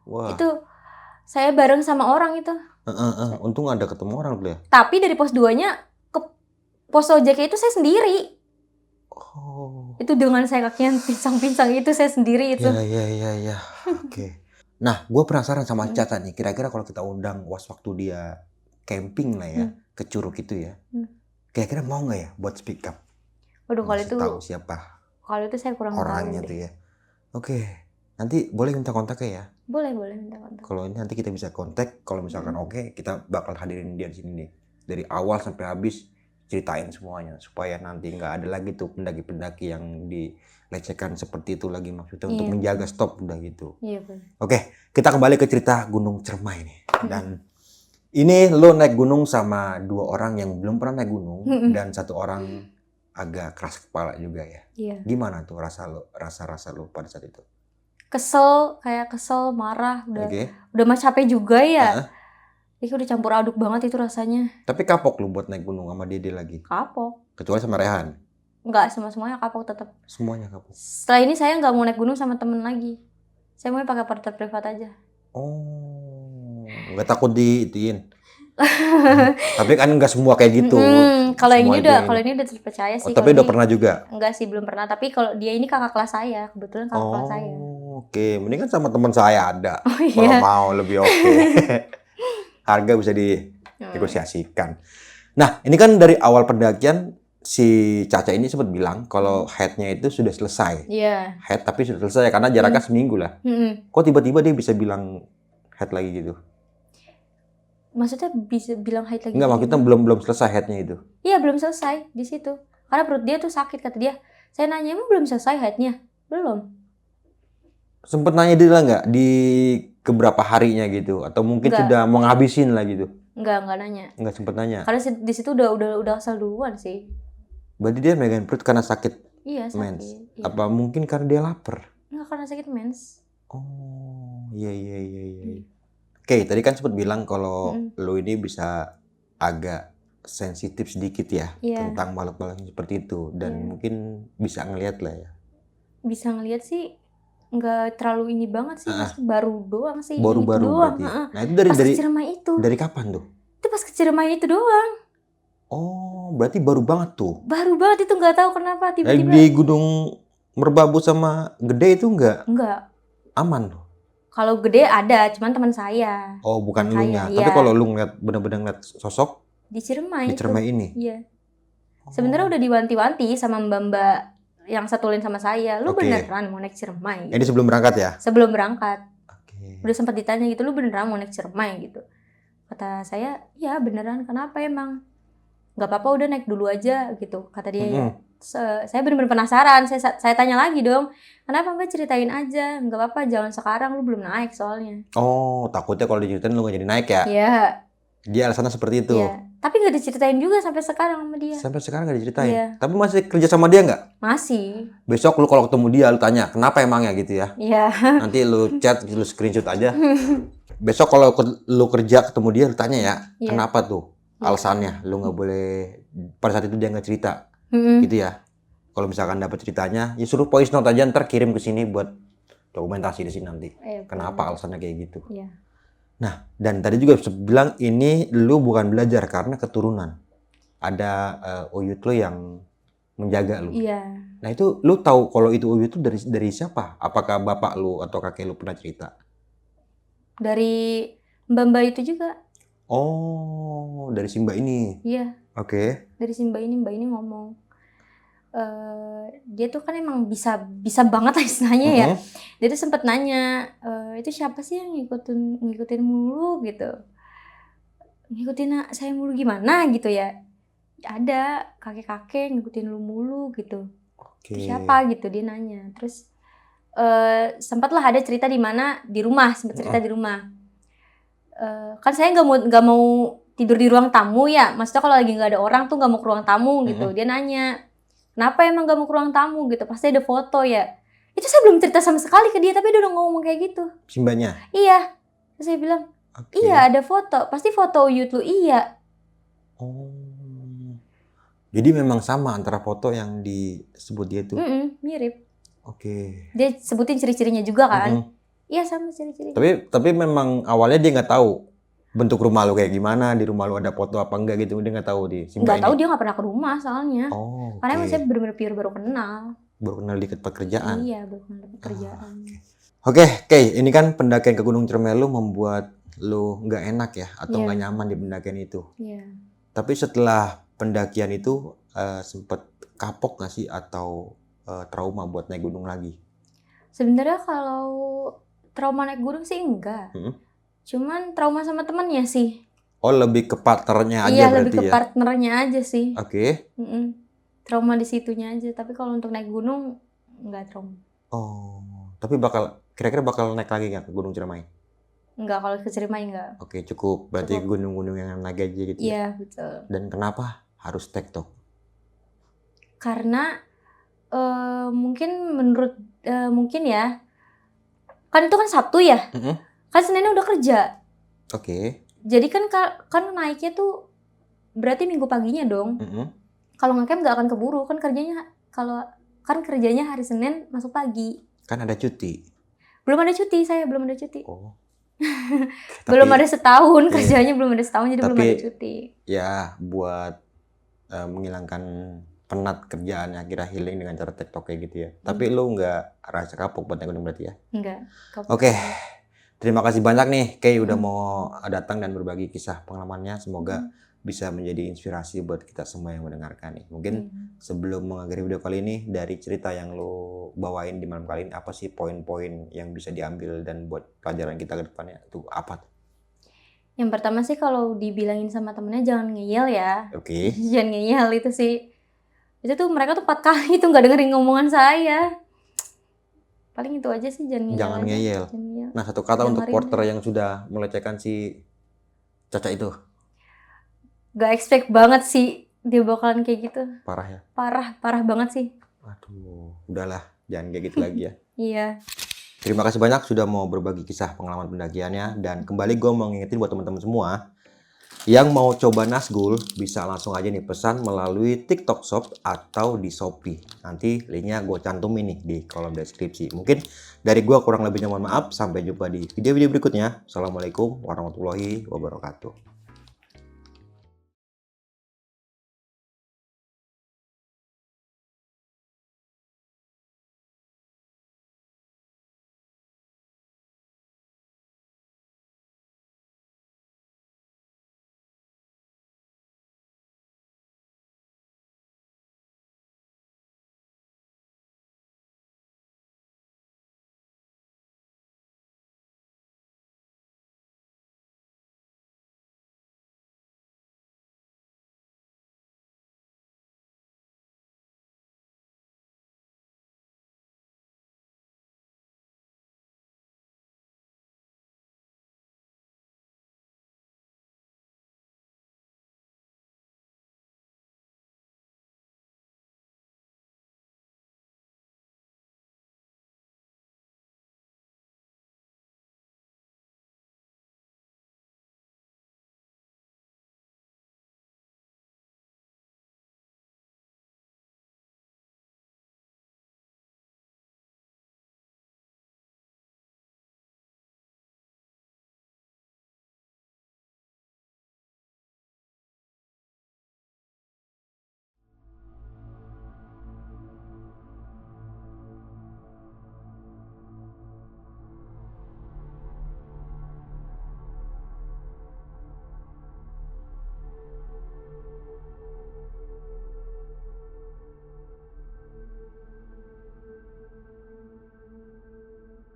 Wah. Itu saya bareng sama orang itu. Untung ada ketemu orang dulu ya. Tapi dari pos 2-nya ke pos ojeknya itu saya sendiri. Oh. Itu dengan saya kakinya pincang-pincang itu saya sendiri itu. Ya. Oke. Nah, gue penasaran sama Caca nih. Kira-kira kalau kita undang waktu dia camping lah ya, ke Curug itu ya. Kira-kira mau nggak ya buat speak up? Waduh, kalau Masih itu tahu siapa saya kurang orangnya tahu tuh deh. ya. Oke. Nanti boleh minta kontaknya ya. Boleh minta kontak. Kalau ini nanti kita bisa kontak. Kalau misalkan oke, kita bakal hadirin dia di sini nih. Dari awal sampai habis ceritain semuanya supaya nanti nggak ada lagi tuh pendaki-pendaki yang dilecehkan seperti itu lagi, maksudnya untuk menjaga stop udah gitu. Iya, benar. Oke, kita kembali ke cerita Gunung Cermai nih. Dan ini lo naik gunung sama 2 orang yang belum pernah naik gunung dan 1 orang agak keras kepala juga ya. Iya. Gimana tuh rasa lo pada saat itu? Kesel, marah, udah mah capek juga ya. Itu udah campur aduk banget itu rasanya. Tapi kapok lu buat naik gunung sama dia lagi? Kapok. Kecuali sama Rehan? Enggak, semuanya kapok tetap. Semuanya kapok? Setelah ini saya nggak mau naik gunung sama temen lagi. Saya mau pakai porter privat aja. Oh, nggak takut diitiin? Tapi kan nggak semua kayak gitu. Kalau ini udah terpercaya sih. Tapi udah pernah juga? Enggak sih, belum pernah. Tapi kalau dia ini kakak kelas saya, kebetulan kakak kelas saya. Oke, mendingan sama teman saya ada. Oh, iya. Kalau mau lebih oke. Harga bisa dinegosiasikan. Nah, ini kan dari awal pendakian si Caca ini sempat bilang kalau headnya itu sudah selesai. Iya. Head tapi sudah selesai karena jaraknya seminggu lah. Kok tiba-tiba dia bisa bilang head lagi gitu? Maksudnya bisa bilang head lagi? Enggak, maksudnya belum selesai headnya itu. Iya, belum selesai di situ. Karena perut dia tuh sakit, kata dia. Saya nanya, emang belum selesai headnya? Belum. Sempet nanya dia nggak di keberapa harinya gitu, atau mungkin sudah mau ngabisin lah gitu? Enggak nanya. Enggak sempet nanya. Karena di situ udah asal duluan sih. Berarti dia megang perut karena sakit. Iya, sakit. Mens. Iya. Apa mungkin karena dia lapar? Enggak, karena sakit mens. Oh, iya. Oke, tadi kan sempat bilang kalau lo ini bisa agak sensitif sedikit ya tentang makhluk-makhluk seperti itu, dan mungkin bisa ngelihat lah ya. Bisa ngelihat sih. Nggak terlalu ini banget sih, baru doang sih. Baru-baru berarti. Nah, itu dari Ciremai itu. Dari kapan tuh? Itu pas ke Ciremai itu doang. Oh, berarti baru banget tuh. Baru banget itu, nggak tahu kenapa tiba-tiba. Di Gunung Merbabu sama Gede itu nggak? Nggak. Aman tuh. Kalau Gede ada, cuman teman saya. Oh, bukan lu nya. Tapi kalau lu benar-benar ngeliat sosok di Ciremai. Di Ciremai ini. Iya. Sebenarnya udah diwanti-wanti sama Mbak yang satu lain sama saya, lu beneran mau naik Ciremai? Ini sebelum berangkat ya? Sebelum berangkat. Udah sempat ditanya gitu, lu beneran mau naik Ciremai gitu? Kata saya, ya beneran, kenapa emang? Gak apa-apa, udah naik dulu aja gitu, kata dia ya. Saya bener-bener penasaran, saya tanya lagi dong, kenapa Mbak ceritain aja? Gak apa-apa, jangan sekarang, lu belum naik soalnya. Oh, takutnya kalau diceritain lu gak jadi naik ya? Iya. Dia alasannya seperti itu? Iya. Tapi gak diceritain juga sampai sekarang sama dia. Sampai sekarang gak diceritain? Iya. Tapi masih kerja sama dia nggak? Masih. Besok lu kalau ketemu dia, lu tanya, kenapa emangnya gitu ya? Iya. Nanti lu chat, lu screenshot aja. Besok kalau lu kerja ketemu dia, lu tanya ya, kenapa tuh alasannya? Lu nggak boleh pada saat itu dia nggak cerita, Mm-mm. gitu ya. Kalau misalkan dapat ceritanya, ya suruh voice note aja, ntar kirim ke sini buat dokumentasi di sini nanti. Kenapa alasannya kayak gitu? Iya. Nah, dan tadi juga bilang ini lu bukan belajar karena keturunan. Ada uyut lu yang menjaga lu. Iya. Nah itu lu tahu kalau itu uyut itu dari siapa? Apakah bapak lu atau kakek lu pernah cerita? Dari mbak-mbak itu juga. Oh, dari si mbak ini. Iya. Oke. Dari si mbak ini ngomong. Dia tuh kan emang bisa banget lah istilahnya ya. Dia tuh sempet nanya, itu siapa sih yang ngikutin mulu gitu. Ngikutin saya mulu gimana gitu ya. Ada kakek-kakek ngikutin lu mulu gitu. Oke. Itu siapa gitu dia nanya. Terus sempatlah ada cerita di mana di rumah, sempat cerita di rumah. Kan saya nggak mau tidur di ruang tamu ya. Maksudnya kalau lagi nggak ada orang tuh nggak mau ke ruang tamu gitu. Dia nanya, kenapa emang nggak mau ke ruang tamu gitu? Pasti ada foto ya. Itu saya belum cerita sama sekali ke dia, tapi dia udah ngomong kayak gitu. Si mbaknya? Iya. Terus saya bilang, iya ada foto. Pasti foto uyut lu, iya. Oh. Jadi memang sama antara foto yang disebut dia tuh? Mirip. Oke. Dia sebutin ciri-cirinya juga kan? Iya sama ciri-cirinya. Tapi memang awalnya dia nggak tahu bentuk rumah lu kayak gimana, di rumah lu ada foto apa enggak gitu, dia nggak tahu di si mbak Nggak ini? tahu, dia nggak pernah ke rumah soalnya. Oh, Karena emang saya bener-bener pure baru kenal. baru kenal di pekerjaan? Iya, baru kenal di pekerjaan. Oke, Kay, ini kan pendakian ke Gunung Cermelu membuat lu nggak enak ya, atau nggak nyaman di pendakian itu. Iya. Tapi setelah pendakian itu sempet kapok nggak sih atau trauma buat naik gunung lagi? Sebenarnya kalau trauma naik gunung sih enggak. Cuman trauma sama temennya sih. Oh, lebih ke partnernya aja iya, berarti ya? Iya, lebih ke partnernya aja sih. Oke. Trauma di situnya aja. Tapi kalau untuk naik gunung enggak trauma. Oh, tapi kira-kira bakal naik lagi nggak ke Gunung Ciremai? Enggak, kalau ke Ciremai enggak. Oke, cukup. Berarti gunung-gunung yang naik aja gitu ya? Iya, betul. Dan kenapa harus TikTok? Karena mungkin ya, kan itu kan Sabtu ya, kan Seninnya udah kerja. Oke. Jadi kan naiknya tuh berarti Minggu paginya dong. Kalau ngecamp nggak akan keburu, kan kerjanya hari Senin masuk pagi. Kan ada cuti. Belum ada cuti, saya belum ada cuti. Oh. Belum ada setahun, kerjanya belum ada setahun, jadi belum ada cuti. Ya, buat menghilangkan penat kerjaannya, kira healing dengan cara TikTok kayak gitu ya. Tapi lu nggak rasa kapok buat naik gunung berarti ya? Enggak. Oke. Terima kasih banyak nih, Kay, udah mau datang dan berbagi kisah pengalamannya. Semoga bisa menjadi inspirasi buat kita semua yang mendengarkan nih. Mungkin sebelum mengakhiri video kali ini, dari cerita yang lo bawain di malam kali ini, apa sih poin-poin yang bisa diambil dan buat pelajaran kita ke depannya? Itu apa? Yang pertama sih kalau dibilangin sama temennya jangan ngeyel ya. Oke. Jangan ngeyel itu sih. Itu tuh mereka tuh 4 kali tuh nggak dengerin ngomongan saya. Paling itu aja sih, jangan ngeyel. Nah, satu kata untuk porter yang sudah melecehkan si Caca itu. Gak expect banget sih dia bakalan kayak gitu. Parah ya? Parah banget sih. Aduh, udahlah, jangan kayak gitu lagi ya. Iya. Terima kasih banyak sudah mau berbagi kisah pengalaman pendakiannya. Dan kembali gue mau ngingetin buat teman-teman semua yang mau coba Nazgul, bisa langsung aja nih pesan melalui TikTok Shop atau di Shopee. Nanti linknya gue cantumin nih di kolom deskripsi. Mungkin dari gue kurang lebihnya mohon maaf. Sampai jumpa di video-video berikutnya. Assalamualaikum warahmatullahi wabarakatuh.